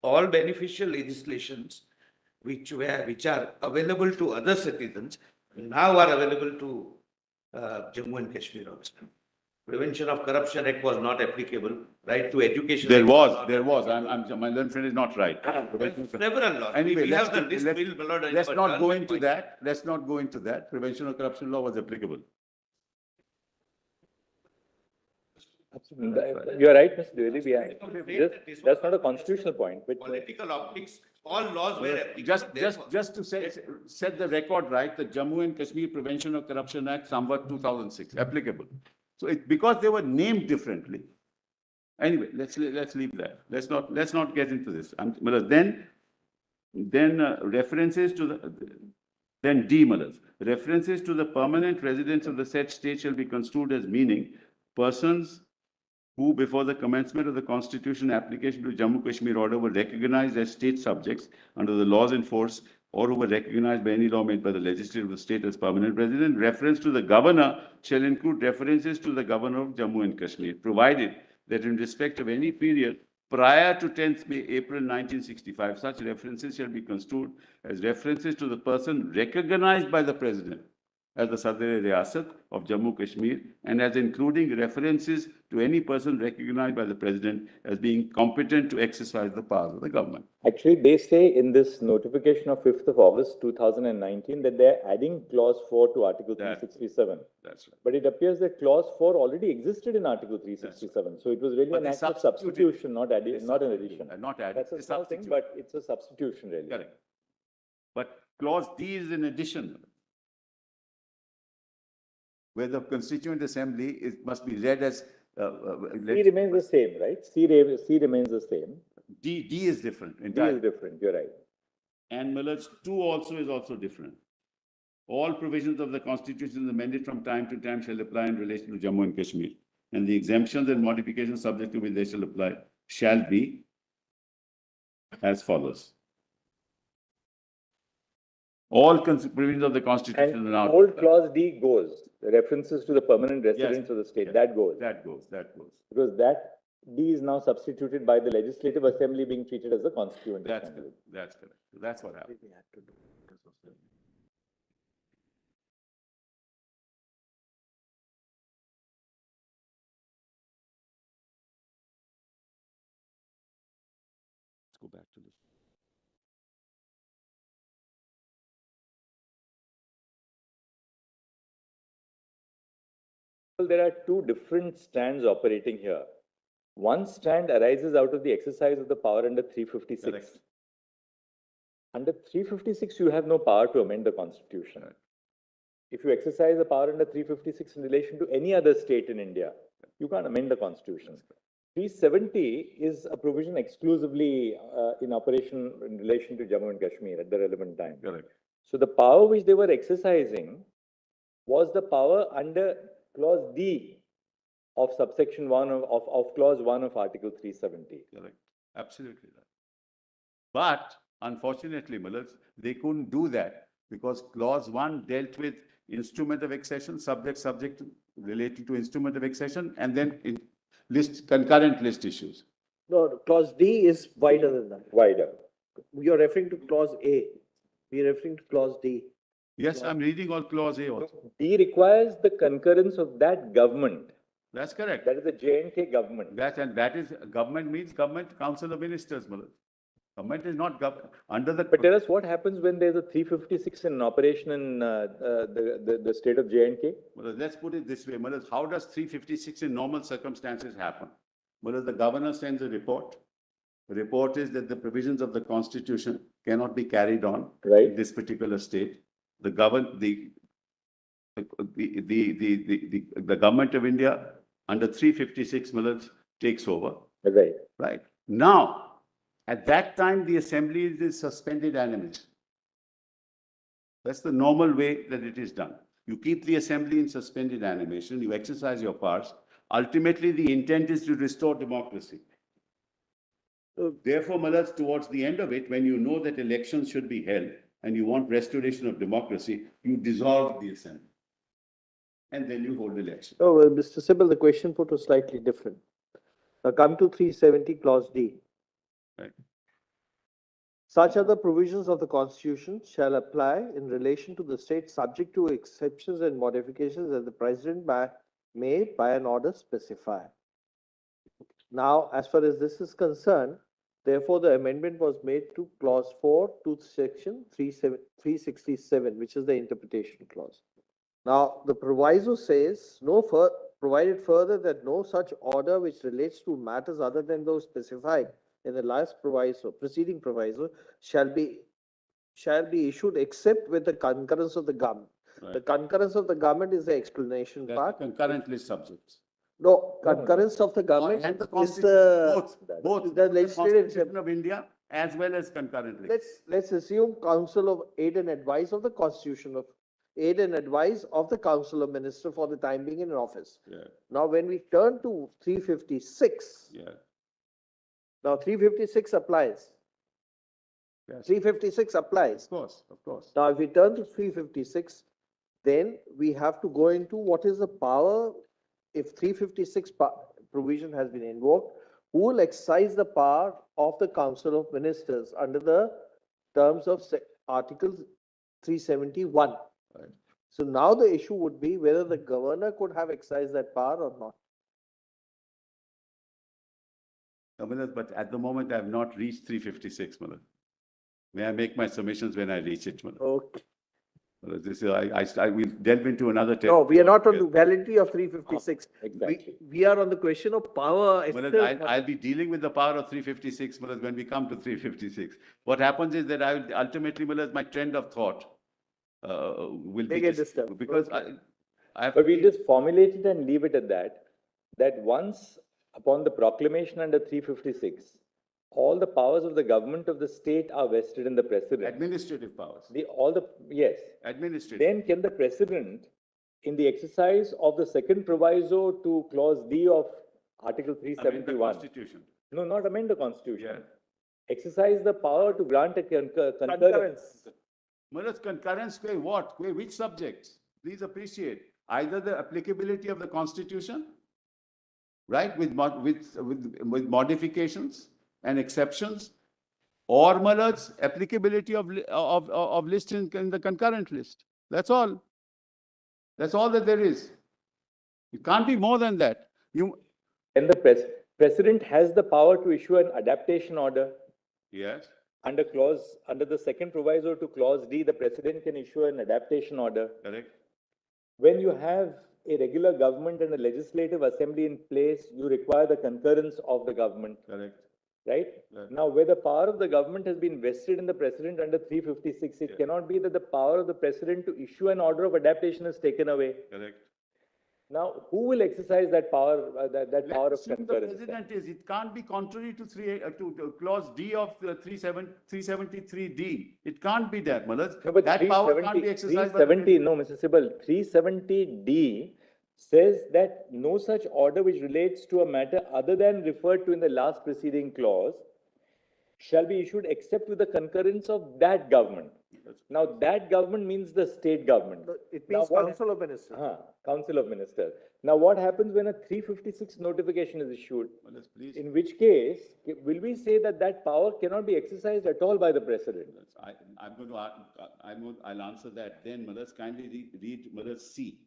All beneficial legislations which are available to other citizens now are available to Jammu and Kashmir also. Prevention of Corruption Act was not applicable. Right to education. There was. My learned friend is not right. Several laws. Anyway, we have the list. Let's not go into that. Let's not go into that. Prevention of corruption law was applicable. You're right, Mr. Dwivedi. That's not a constitutional point. But political optics all laws were applicable. Just to set the record right, the Jammu and Kashmir Prevention of Corruption Act, somewhat 2006, applicable. So it's because they were named differently. Anyway, let's leave that. Let's not get into this. References to the, then D, references to the permanent residents of the said state shall be construed as meaning persons who before the commencement of the constitution application to Jammu Kashmir order were recognized as state subjects under the laws in force or who were recognized by any law made by the legislature of the state as permanent resident. Reference to the governor shall include references to the governor of Jammu and Kashmir, provided that in respect of any period prior to 10th April 1965, such references shall be construed as references to the person recognized by the president as the Sadr Riyasat of Jammu Kashmir and as including references to any person recognized by the president as being competent to exercise the powers of the government. Actually, they say in this notification of 5th of August 2019 that they're adding clause 4 to Article 367. That's right. But it appears that clause 4 already existed in Article 367. Right. So it was really an act of substitution, not an addition. Not added. That's a small thing, but it's a substitution really. Correct. But clause D is an addition, where the Constituent Assembly must be read as... C remains the same, right? C remains the same. D is different. Entirely. D is different, you're right. And Miller's 2 also is also different. All provisions of the Constitution amended from time to time shall apply in relation to Jammu and Kashmir. And the exemptions and modifications subject to which they shall apply shall be as follows. All provisions of the Constitution and are now... old clause D goes. The references to the permanent residents of the state, that goes. That goes. Because that D is now substituted by the Legislative Assembly being treated as the Constituent Assembly. That's correct. So that's what happened. Let's go back to this. Well, there are two different strands operating here. One strand arises out of the exercise of the power under 356. Correct. Under 356, you have no power to amend the Constitution. Right. If you exercise the power under 356 in relation to any other state in India, you can't amend the Constitution. 370 is a provision exclusively in operation in relation to Jammu and Kashmir at the relevant time. Correct. So the power which they were exercising was the power under Clause D of subsection 1 of Clause 1 of Article 370. Correct. Absolutely right. But unfortunately, Millers, they couldn't do that because Clause 1 dealt with instrument of accession, subject related to instrument of accession, and then concurrent list issues. No, clause D is wider than that. Wider. You're referring to clause A. We're referring to clause D. Yes, I'm reading all clause A also. D requires the concurrence of that government. That's correct. That is the J&K government. That is government means government council of ministers, Millers. Government is not government under the. But tell us what happens when there's a 356 in operation in the state of J&K? Well, let's put it this way, Millers. How does 356 in normal circumstances happen? Well, the governor sends a report. The report is that the provisions of the Constitution cannot be carried on in this particular state. The government of India under 356 Millers takes over. Right. Now, at that time, the assembly is in suspended animation. That's the normal way that it is done. You keep the assembly in suspended animation, you exercise your powers. Ultimately, the intent is to restore democracy. Therefore, Millers, towards the end of it, when you know that elections should be held and you want restoration of democracy, you dissolve the assembly. And then you hold elections. Oh, well, Mr. Sibal, the question put was slightly different. Now come to 370 clause D. Right. Such other provisions of the Constitution shall apply in relation to the state subject to exceptions and modifications that the President may by an order specify. Now, as far as this is concerned, therefore, the amendment was made to clause 4 to section 367, which is the interpretation clause. Now, the proviso says, provided further that no such order which relates to matters other than those specified in the last proviso, preceding proviso, shall be issued except with the concurrence of the government. The Right. concurrence of the government is the explanation That's part. concurrent list subjects. No, concurrence of the government And the is Constitution, the, both the the legislative. Constitution of India as well as concurrent list. Let's assume council of aid and advice of the Constitution of aid and advice of the Council of Minister for the time being in office. Yeah, Now, when we turn to 356, yeah, now 356 applies. yes, 356 applies. of course, of course. Now, if we turn to 356, then we have to go into what is the power, if 356 provision has been invoked, who will exercise the power of the Council of Ministers under the terms of Article 371. Right. So now the issue would be whether the governor could have exercised that power or not. But at the moment, I have not reached 356, Malad. May I make my submissions when I reach it, Malad? Okay. This is, I will delve into another. No, we are not on the validity of 356. Exactly. We are on the question of power Malad, itself. I'll be dealing with the power of 356, Malad, when we come to 356. What happens is that I will ultimately, Malad, my trend of thought will May be get just, disturbed. because Okay. I have. But we'll just formulate it and leave it at that, that once upon the proclamation under 356, all the powers of the government of the state are vested in the president. Administrative powers, Yes. administrative. Then can the president, in the exercise of the second proviso to clause D of Article I mean, the 371, Constitution. no, not amend the constitution, Yeah. exercise the power to grant a concurrence. Malad, concurrence, what? Which subjects? Please appreciate. Either the applicability of the Constitution, right, with modifications and exceptions, or Malad's applicability of list in the concurrent list. That's all. That's all that there is. It can't be more than that. And the president has the power to issue an adaptation order. Yes, Under the second proviso to clause D, the president can issue an adaptation order. correct. When you have a regular government and a legislative assembly in place, you require the concurrence of the government, Correct. right? Right. Now, where the power of the government has been vested in the president under 356, it Yeah. cannot be that the power of the president to issue an order of adaptation is taken away. Correct. Now, who will exercise that power, that power of Let's assume the concurrence? president is, it can't be contrary to clause D of the 373D. It can't be that, Malad. No, but That power can't be exercised by the 370, no, Mr. Sibal, 370D says that no such order which relates to a matter other than referred to in the last preceding clause shall be issued except with the concurrence of that government. Now, that government means the state government. It Now, means what- Council of Ministers. Council of Ministers. Now, what happens when a 356 notification is issued? Malad, please. In which case, will we say that that power cannot be exercised at all by the president? I'll answer that then. Malad, kindly read Malad C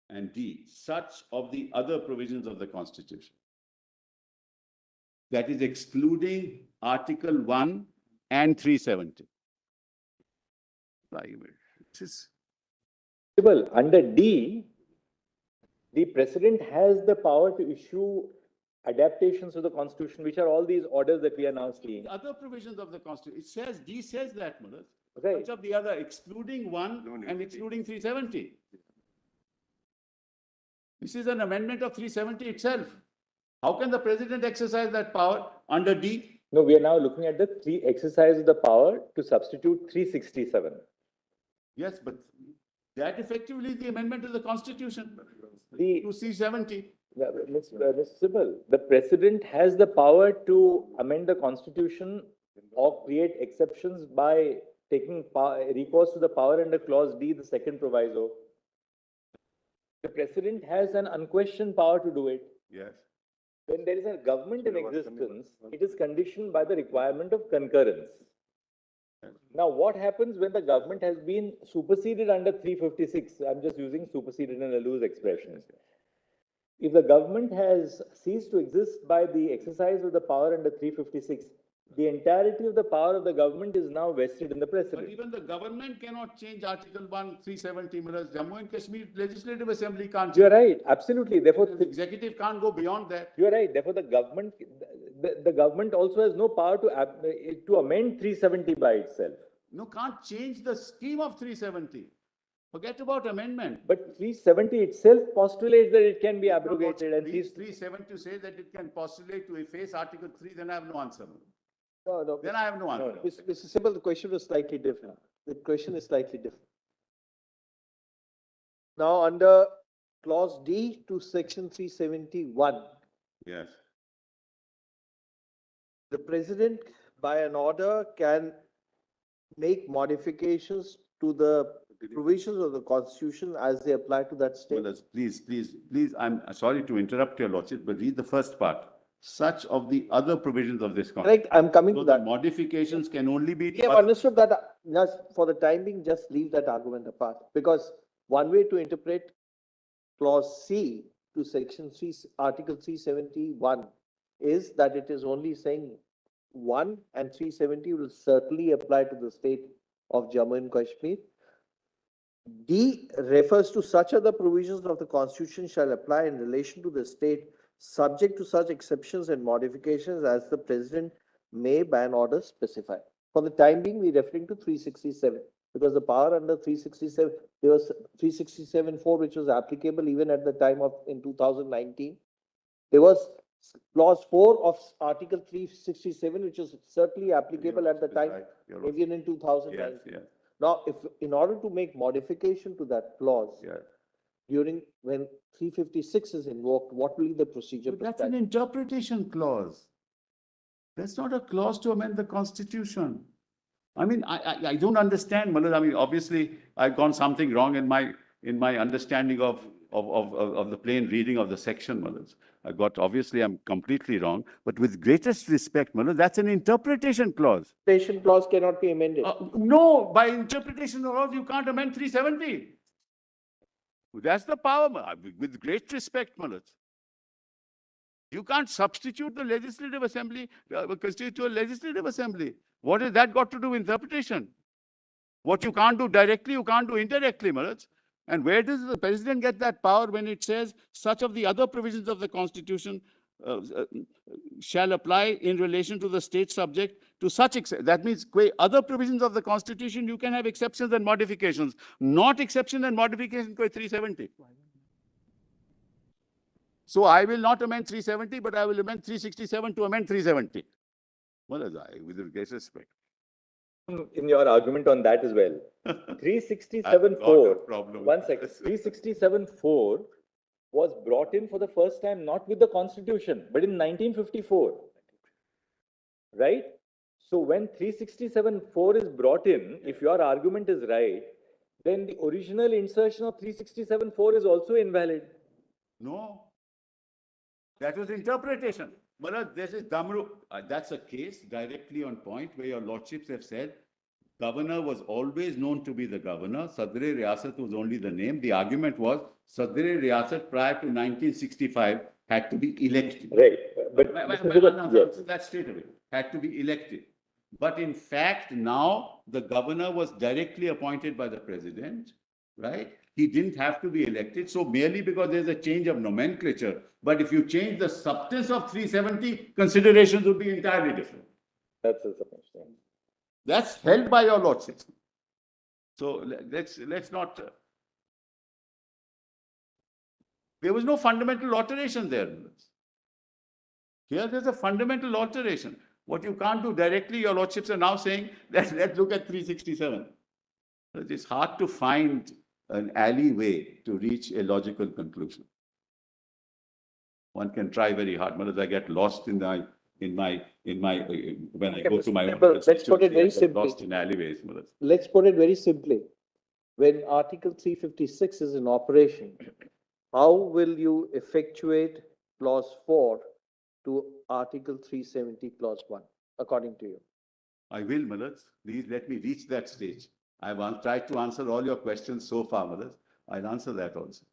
and D, such of the other provisions of the Constitution. That is excluding Article 1 and 370. Under D, the president has the power to issue adaptations to the constitution, which are all these orders that we are now seeing. The other provisions of the Constitution, it says, D says that, Malad. Right. Much of the other, excluding 1 and excluding 370. This is an amendment of 370 itself. How can the president exercise that power under D? No, we are now looking at the exercise of the power to substitute 367. Yes, but that effectively is the amendment to the Constitution, The, to C70. Mr. Sibal, the president has the power to amend the constitution or create exceptions by taking recourse to the power under clause D, the second proviso. The president has an unquestioned power to do it. Yes. When there is a government in existence, it is conditioned by the requirement of concurrence. Now, what happens when the government has been superseded under 356? I'm just using superseded in a loose expression. If the government has ceased to exist by the exercise of the power under 356, The entirety of the power of the government is now vested in the But president. even the government cannot change Article 1, 370, Maharaj. Jammu and Kashmir Legislative Assembly can't. You are right, absolutely. Therefore, The executive can't go beyond that. you are right. Therefore, the government also has no power to amend 370 by itself. No, can't change the scheme of 370. Forget about amendment. But 370 itself postulates that it can be abrogated, and 370 says that it can postulate to efface Article 3, then I have no answer. No, Then I have no answer. Mr. Simple, the question was slightly different. The question is slightly different. Now, under clause D to section 371, Yes. the president by an order can make modifications to the provisions of the constitution as they apply to that state. Well, please, I'm sorry to interrupt your lordship, but read the first part. Such of the other provisions of this constitution. Correct, I'm coming So to the that. modifications can only be. We have understood that, just for the time being, just leave that argument apart, because one way to interpret clause C to section 3, article 371 is that it is only saying 1 and 370 will certainly apply to the state of Jammu and Kashmir. D refers to such other provisions of the constitution shall apply in relation to the state, subject to such exceptions and modifications as the president may by an order specify. For the time being, we are referring to 367, because the power under 367, there was 367(4), which was applicable even at the time of, in 2019. There was clause 4 of article 367, which was certainly applicable at the time, even in 2019. Yes. Now, if, in order to make modification to that clause, Yeah. during, when 356 is invoked, what will be the procedure? But that's an interpretation clause. That's not a clause to amend the constitution. I mean, I don't understand, Malad. I mean, obviously, I've gone something wrong in my understanding of the plain reading of the section, Malad. Obviously, I'm completely wrong, but with greatest respect, Malad, that's an interpretation clause. Interpretation clause cannot be amended. No, by interpretation clause, you can't amend 370. That's the power, with great respect, Malad. You can't substitute the legislative assembly, constitute a legislative assembly. What has that got to do with interpretation? What you can't do directly, you can't do indirectly, Maharaj. And where does the president get that power when it says such of the other provisions of the constitution shall apply in relation to the state subject to such, that means other provisions of the constitution, you can have exceptions and modifications, not exception and modification 370. So I will not amend 370, but I will amend 367 to amend 370. Well, with the greatest respect. In your argument on that as well. 367(4), one second, 367(4) was brought in for the first time, not with the constitution, but in 1954. Right? So when 367(4) is brought in, if your argument is right, then the original insertion of 367(4) is also invalid. No. That was interpretation. Maharaj, this is Damru. That's a case directly on point where your lordships have said governor was always known to be the governor. Sadr-e Riyasat was only the name. The argument was Sadr-e Riyasat prior to 1965 had to be elected. Right. But that straight away had to be elected. But in fact, now the governor was directly appointed by the president, right? He didn't have to be elected. So merely because there's a change of nomenclature, but if you change the substance of 370, considerations would be entirely different. That's a submission. That's held by your lordships. So let's not. There was no fundamental alteration there. Here there's a fundamental alteration. What you can't do directly, your lordships are now saying that let's look at 367. It's hard to find an alleyway to reach a logical conclusion. One can try very hard, but as I get lost when I go to my own let's put it very simply. lost in alleyways. Let's put it very simply. When Article 356 is in operation, how will you effectuate clause 4 to Article 370 clause 1, according to you? I will, Malad. Please let me reach that stage. I've tried to answer all your questions so far, Malad. I'll answer that also.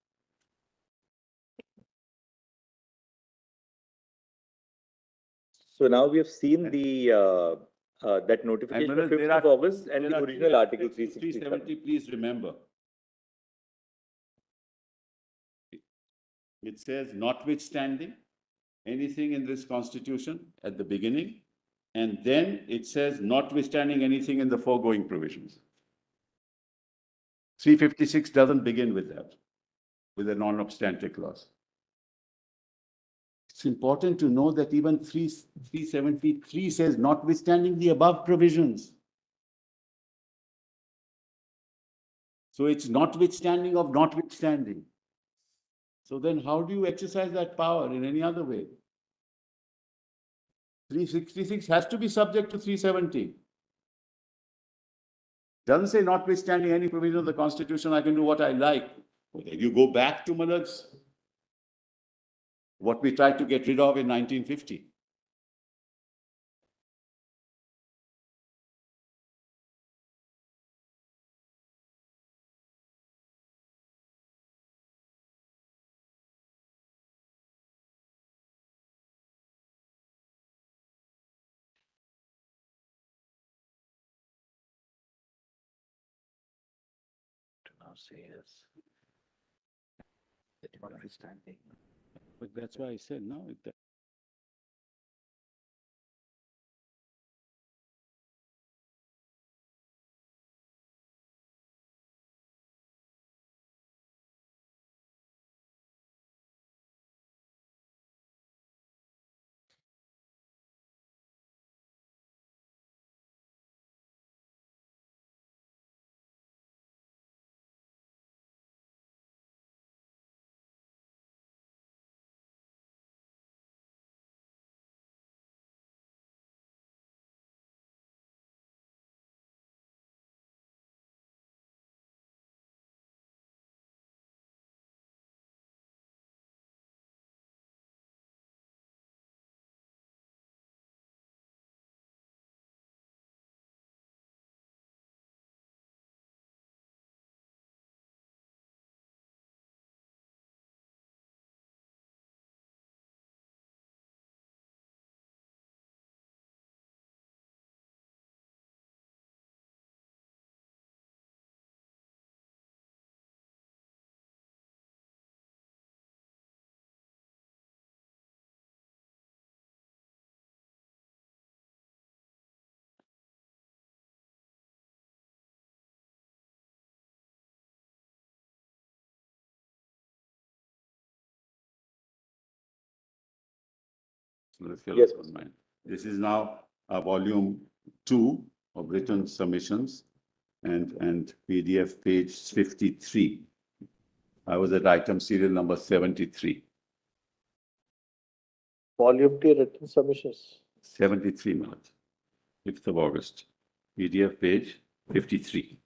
So now we have seen that notification of Manoj, 5th there of are August two- and there the are original two Article aspects to 367. Please remember. It says notwithstanding anything in this constitution at the beginning, and then it says notwithstanding anything in the foregoing provisions. 356 doesn't begin with that, with a non-obstante clause. It's important to know that even 373 says notwithstanding the above provisions. So it's notwithstanding of notwithstanding. So then how do you exercise that power in any other way? 366 has to be subject to 370. Doesn't say notwithstanding any provision of the Constitution, I can do what I like. If you go back to Malak's, what we tried to get rid of in 1950. To now say yes. Notwithstanding. But that's why I said, no, So let's get Yes. on mine. This is now volume 2 of written submissions and PDF page 53. I was at item serial number 73. Volume T written submissions. 73 minutes, 5th of August. PDF page 53.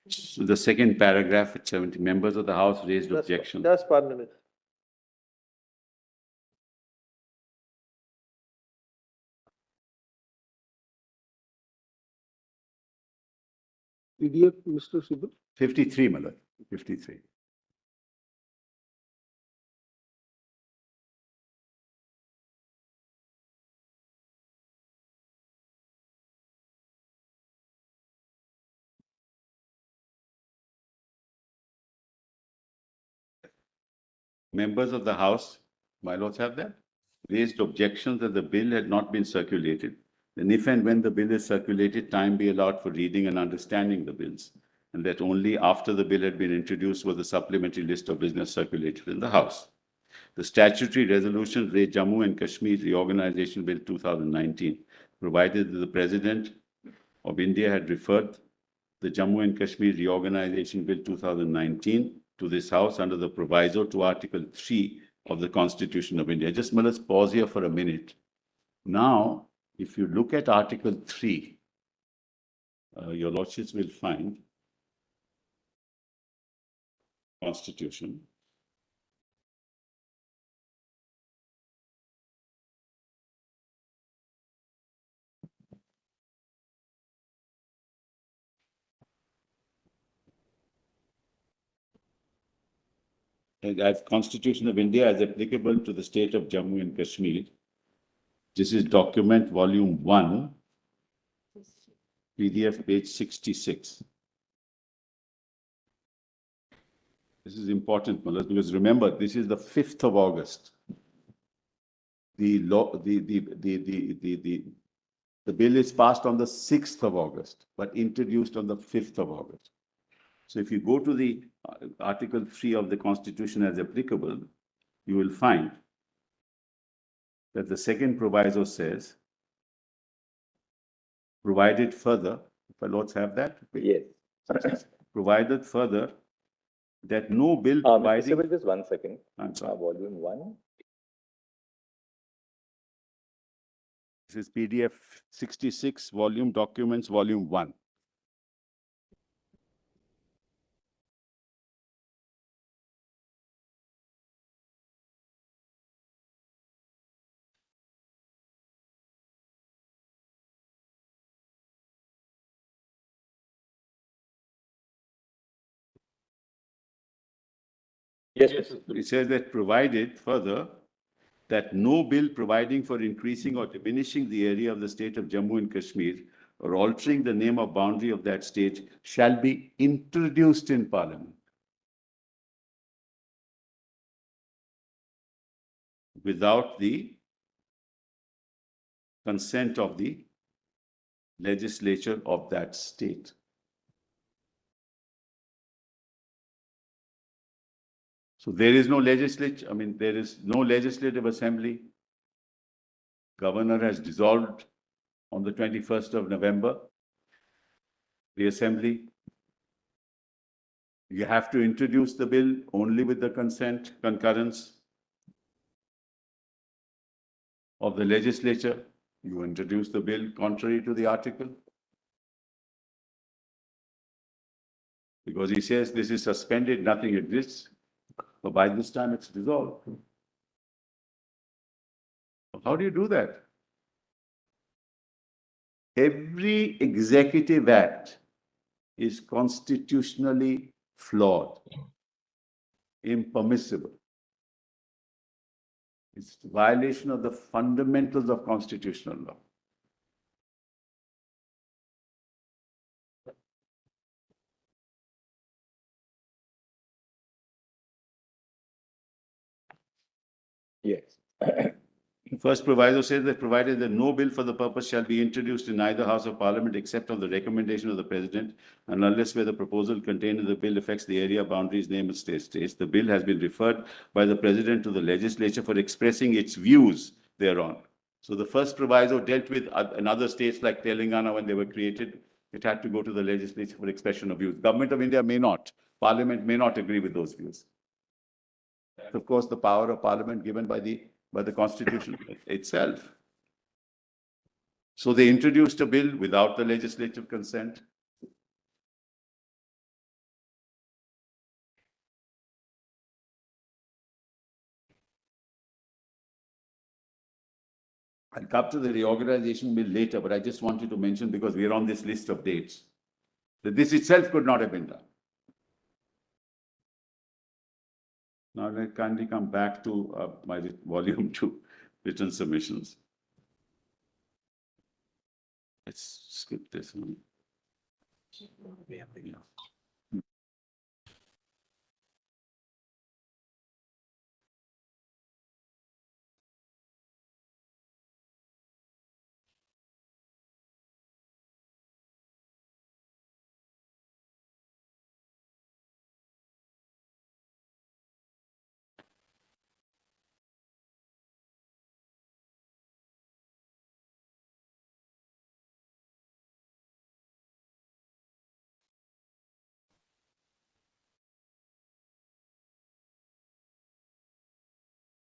So the second paragraph at 70, members of the House raised objections. Just 1 minute. PDF, Mr. Sibal. 53, Malak, 53. Members of the House, my lords have that, raised objections that the bill had not been circulated. And if and when the bill is circulated, time be allowed for reading and understanding the bills. And that only after the bill had been introduced was the supplementary list of business circulated in the House. The statutory resolution raised Jammu and Kashmir Reorganization Bill 2019, provided that the President of India had referred the Jammu and Kashmir Reorganization Bill 2019 to this House under the proviso to Article 3 of the Constitution of India. Just let's pause here for a minute. Now, if you look at Article 3, your lordships will find Constitution. as Constitution of India as applicable to the state of Jammu and Kashmir. This is document volume 1, PDF page 66. This is important, Malaz, because remember, this is the 5th of August. The bill is passed on the 6th of August, but introduced on the 5th of August. So if you go to the Article 3 of the Constitution as applicable, you will find that the second proviso says, provided further, if our lords have that? Yes. Provided further that no bill Mr. providing. Sibyl, just 1 second. I'm sorry. Volume 1. This is PDF 66, volume documents, volume 1. Yes. It says that provided further that no bill providing for increasing or diminishing the area of the state of Jammu and Kashmir or altering the name or boundary of that state shall be introduced in Parliament without the consent of the legislature of that state. So there is no legislature, there is no legislative assembly. Governor has dissolved on the 21st of November, the assembly. You have to introduce the bill only with the consent, concurrence of the legislature. You introduce the bill contrary to the article. Because he says this is suspended, nothing exists. But by this time it's dissolved. How do you do that? Every executive act is constitutionally flawed, impermissible. It's a violation of the fundamentals of constitutional law. Yes. First proviso says that provided that no bill for the purpose shall be introduced in either House of Parliament except on the recommendation of the President, and unless where the proposal contained in the bill affects the area boundaries, name of states, the bill has been referred by the President to the legislature for expressing its views thereon. So the first proviso dealt with in other states like Telangana when they were created. It had to go to the legislature for expression of views. Government of India may not. Parliament may not agree with those views. That's, of course, the power of Parliament given by the Constitution itself. So they introduced a bill without the legislative consent. I'll come to the reorganization bill later, but I just wanted to mention, because we are on this list of dates, that this itself could not have been done. Now, let's kindly come back to my volume 2 written submissions. Let's skip this one. Yeah.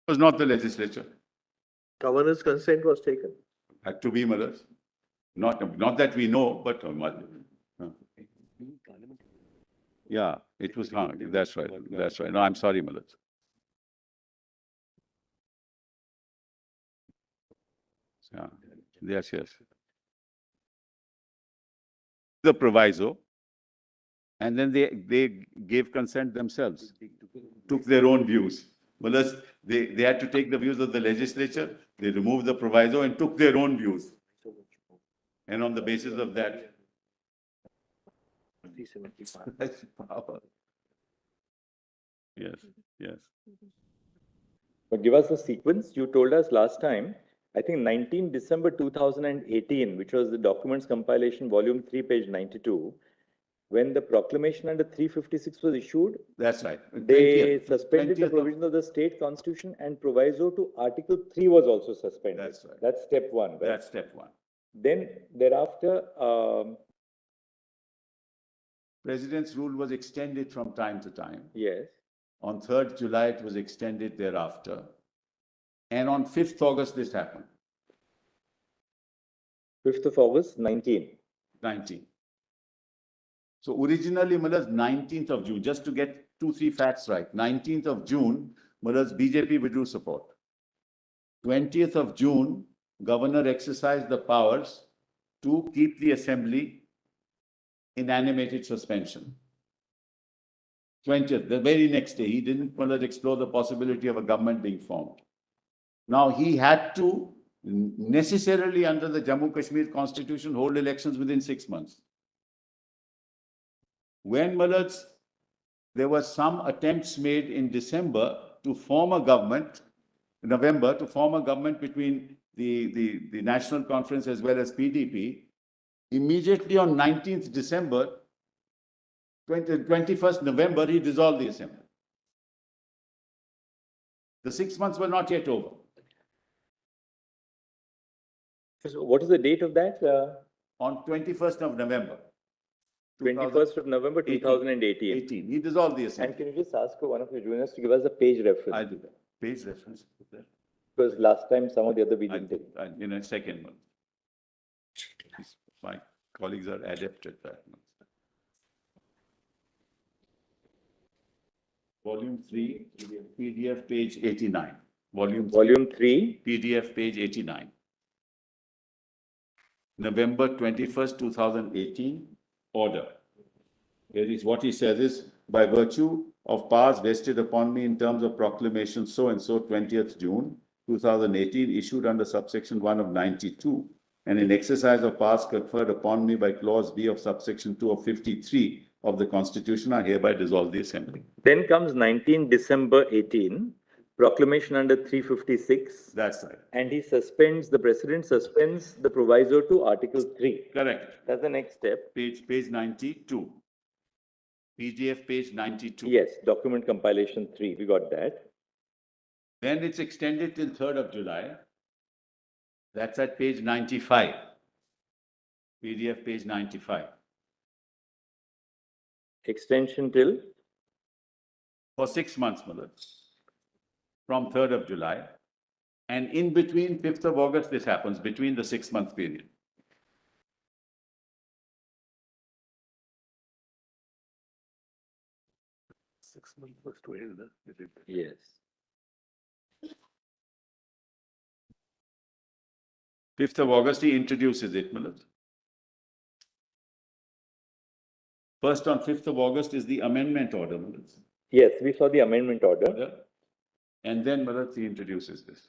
It was not the legislature. Governor's consent was taken. Had to be, mothers. Not that we know, but yeah, it was not. That's right. That's right. No, I'm sorry, mothers. Yeah. Yes. The proviso, and then they gave consent themselves. took their own views. Well, they had to take the views of the legislature, they removed the proviso and took their own views. And on the basis of that. 375. That's power. Yes, yes. But give us a sequence. You told us last time, I think 19 December 2018, which was the documents compilation, volume 3, page 92, when the proclamation under 356 was issued, That's right. they 20th suspended the of- provisions of the state constitution and proviso to Article 3 was also suspended. That's right. That's step one, right? That's step one. Then thereafter, President's rule was extended from time to time. yes, On 3rd July, it was extended thereafter. And on 5th August, this happened, 5th of August, 19. 19. So originally, Muller's 19th of June, just to get 2-3 facts right, 19th of June, Muller's BJP withdrew support. 20th of June, Governor exercised the powers to keep the assembly in animated suspension. 20th, the very next day, he didn't want to explore the possibility of a government being formed. Now, he had to necessarily, under the Jammu Kashmir constitution, hold elections within 6 months. When Muller's, there were some attempts made in December to form a government, November, to form a government between the National Conference as well as PDP. Immediately on 19th December, 21st November, he dissolved the assembly. The 6 months were not yet over. So what is the date of that? On 21st of November. 21st of November 2018. 18. He dissolved the assembly. And can you just ask for one of your juniors to give us a page reference? I do that. Page reference. Because last time some of the other we didn't take. In a second one. My colleagues are adept at that. Volume 3, PDF page 89. Volume 3, PDF page 89. November 21st, 2018, order. Here is what he says is, by virtue of powers vested upon me in terms of proclamation so-and-so 20th June 2018, issued under subsection 1 of 92, and in exercise of powers conferred upon me by clause B of subsection 2 of 53 of the Constitution, I hereby dissolve the Assembly. Then comes 19 December 18, proclamation under 356. That's right. And the president suspends the proviso to Article 3. Correct. That's the next step. Page 92. PDF page 92. Yes, document compilation 3, we got that. Then it's extended till 3rd of July. That's at page 95. PDF page 95. Extension till? For 6 months, Mullah. From 3rd of July. And in between 5th of August, this happens, between the 6-month period. Was to end, is it? Yes. 5th of August, he introduces it, Mullah. First on 5th of August is the amendment order, Mullah. Yes, we saw the amendment order. And then Mullah, he introduces this.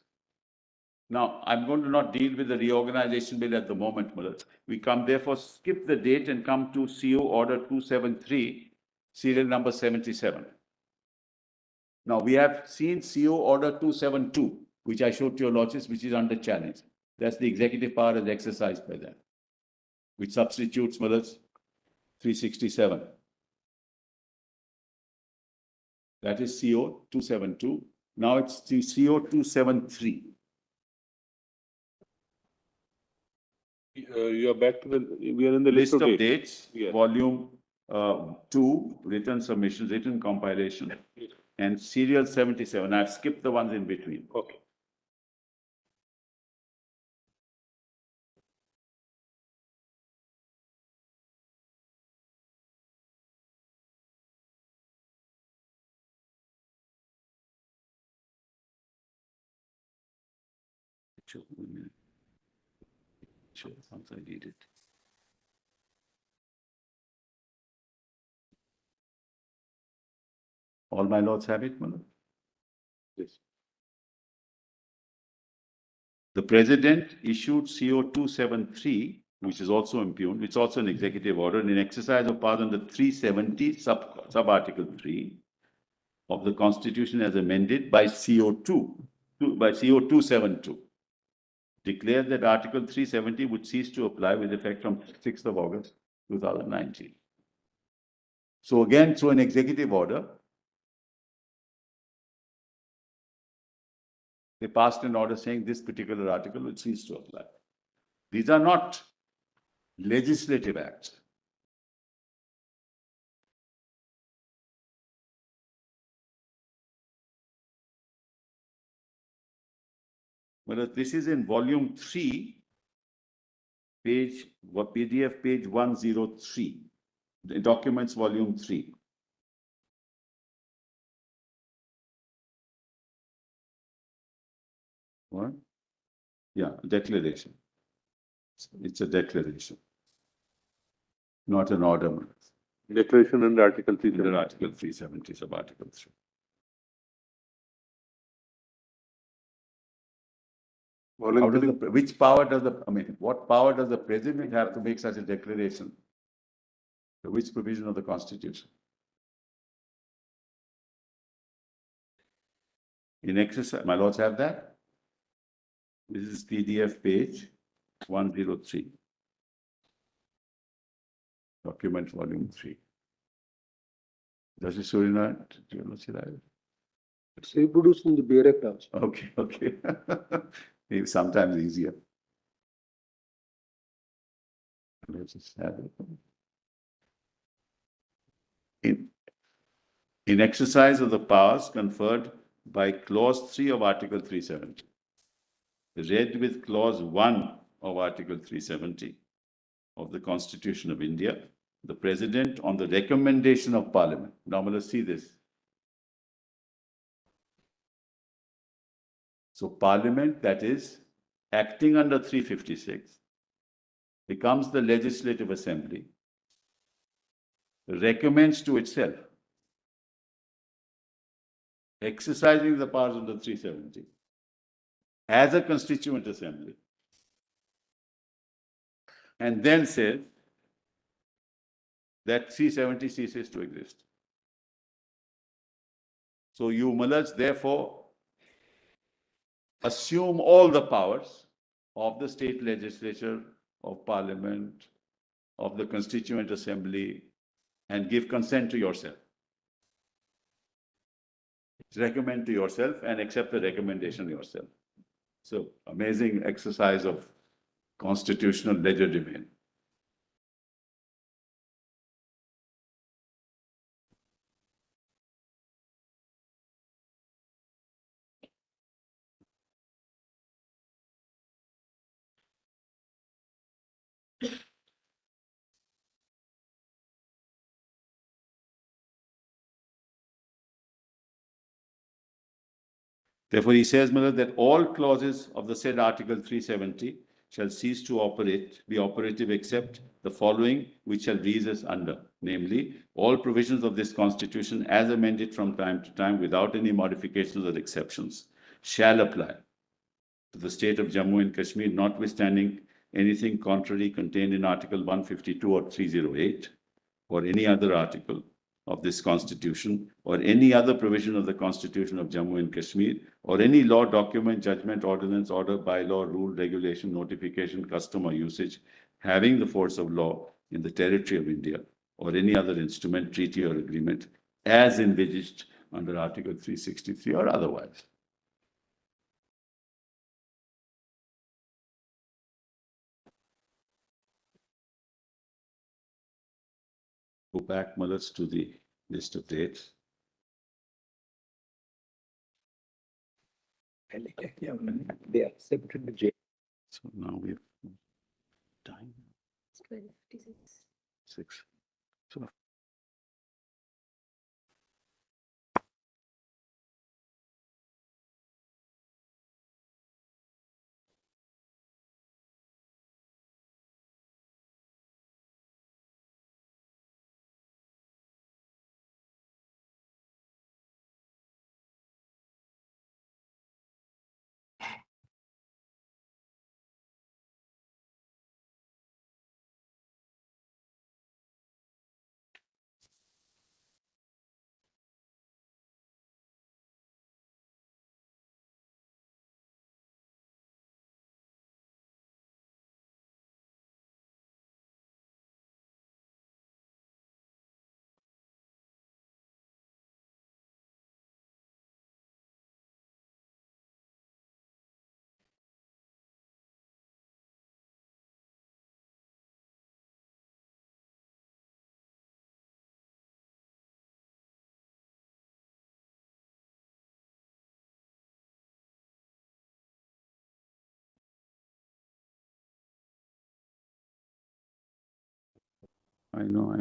Now, I'm going to not deal with the reorganization bill at the moment, Mullah. We come, therefore, skip the date and come to CO Order 273, serial number 77. Now, we have seen CO Order 272, which I showed to your lordships, which is under challenge. That's the executive power as exercised by them, which substitutes Muller's 367. That is CO 272. Now it's the CO 273. You are back to we are in the List of dates, Yes. volume 2, written submissions, written compilation, and serial 77. I've skipped the ones in between. Okay. Sure, once I read it. All my lords have it, Manoj? Yes. The President issued CO 273, which is also impugned, which is also an executive order, in exercise of power under 370, sub-article 3 of the Constitution as amended by CO 272. Declared that Article 370 would cease to apply with effect from 6th of August 2019. So again, through an executive order, they passed an order saying this particular article would cease to apply. These are not legislative acts. But this is in volume 3, PDF page 103, the documents volume 3. What? Yeah, declaration. It's a declaration, not an order. Declaration under Article 370. Under Article 370 of Article 3. How does which power does what power does the President have to make such a declaration? Which provision of the Constitution? In exercise, my lords have that? This is PDF page 103. Document volume 3. Does it show you that? Do you not see that? It's reproduced in the BRA class. Okay, okay. Maybe sometimes easier. Let's just have it. In exercise of the powers conferred by clause 3 of Article 370, read with clause 1 of Article 370 of the Constitution of India, the President, on the recommendation of Parliament. Now, let's see this. So, Parliament, that is, acting under 356, becomes the Legislative Assembly, recommends to itself, exercising the powers under 370, as a Constituent Assembly, and then says that 370 ceases to exist. So you Mullahs therefore assume all the powers of the state legislature, of Parliament, of the Constituent Assembly, and give consent to yourself. Recommend to yourself and accept the recommendation yourself. So amazing exercise of constitutional legerdemain. Therefore, he says, Mother, that all clauses of the said Article 370 shall cease to be operative except the following, which shall read as under, namely, all provisions of this Constitution as amended from time to time without any modifications or exceptions shall apply to the state of Jammu and Kashmir, notwithstanding anything contrary contained in Article 152 or 308 or any other article of this Constitution or any other provision of the Constitution of Jammu and Kashmir or any law, document, judgment, ordinance, order, bylaw, rule, regulation, notification, custom or usage having the force of law in the territory of India or any other instrument, treaty or agreement as envisaged under Article 363 or otherwise. Go back, Mullahs, to the list of dates. They accepted the J. So now we have time. 12:56. 6. So I know.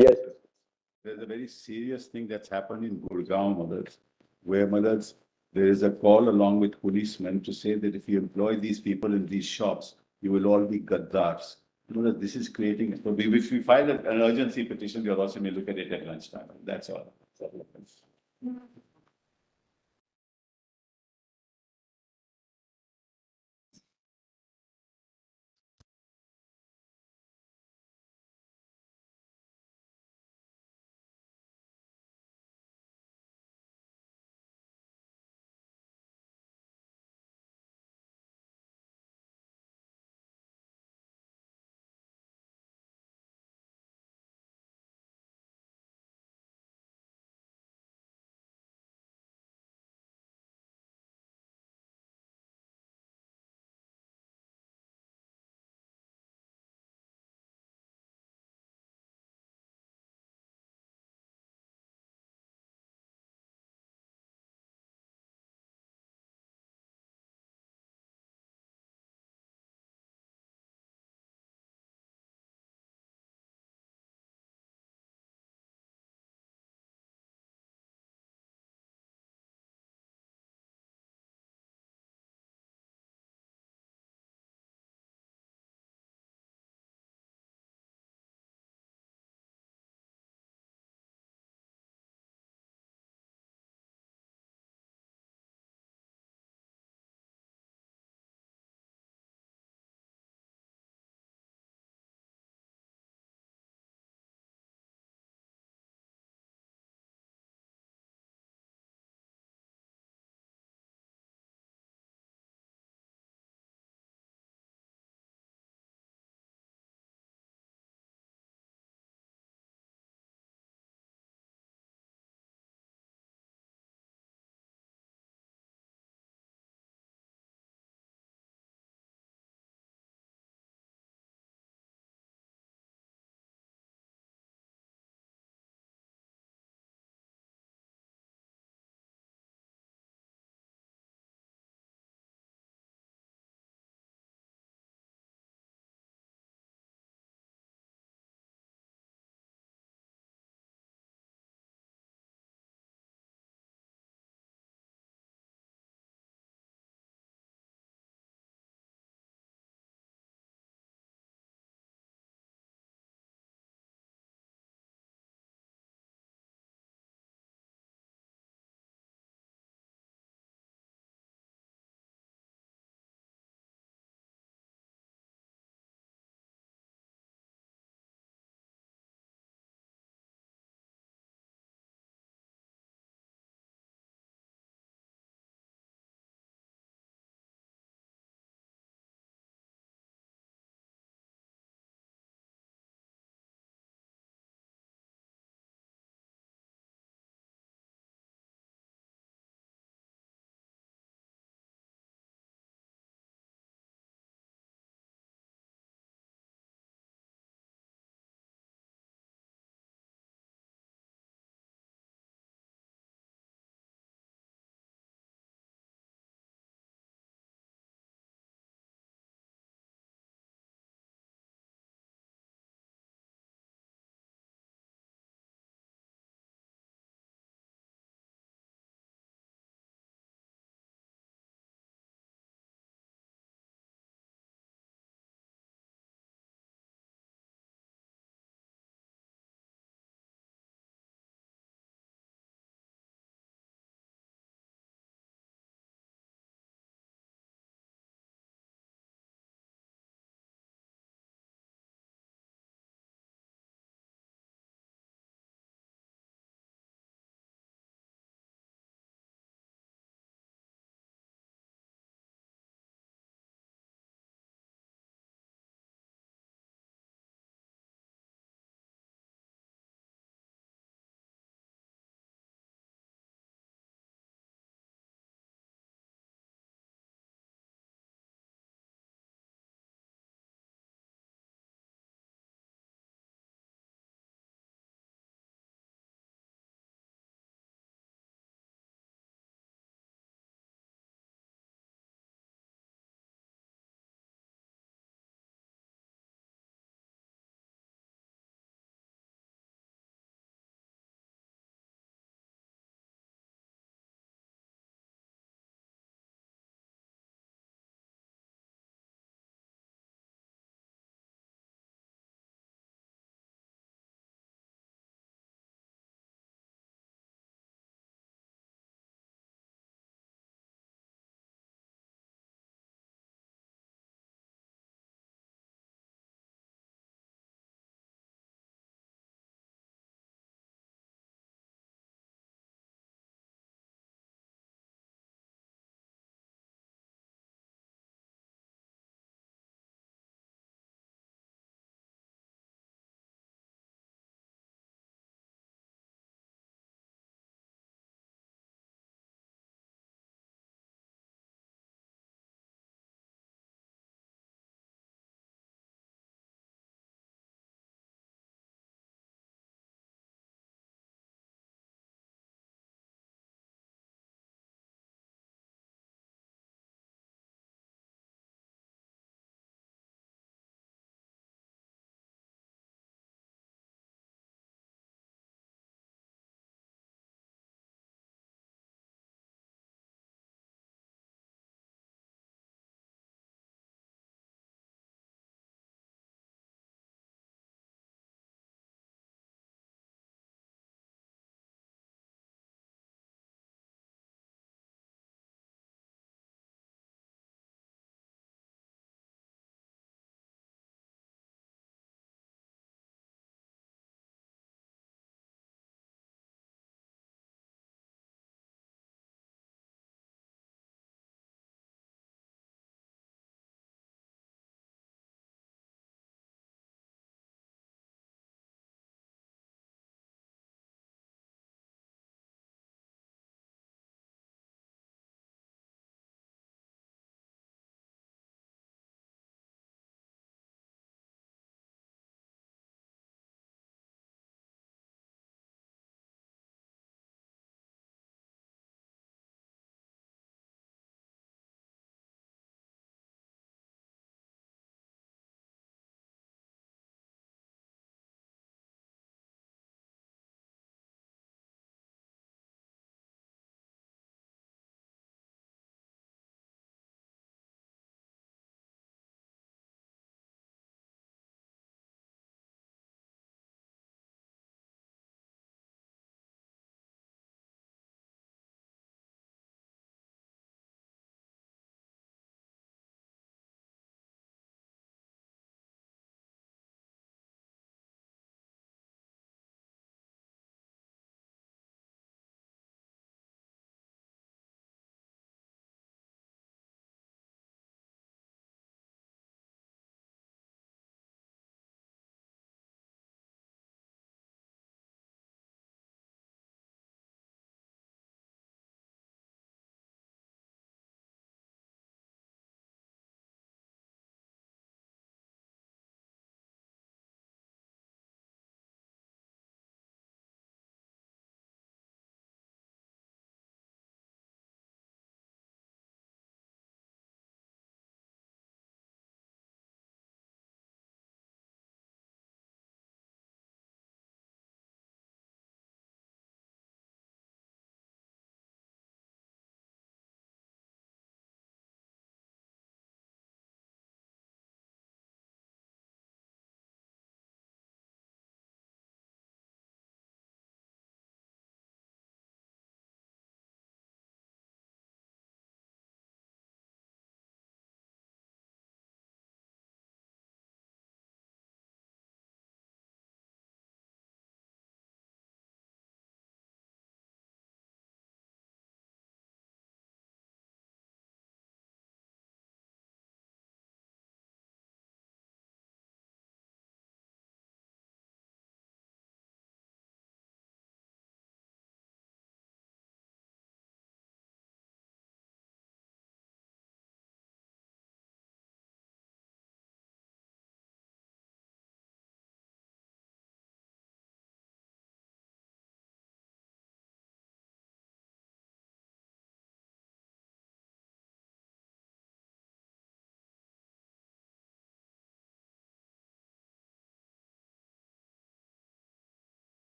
Yes. There's a very serious thing that's happened in Gurgaon, Mothers, where Mothers, there is a call along with policemen to say that if you employ these people in these shops, you will all be gaddars. Mothers, this is creating, so if we file an urgency petition, your also may look at it at lunchtime. That's all.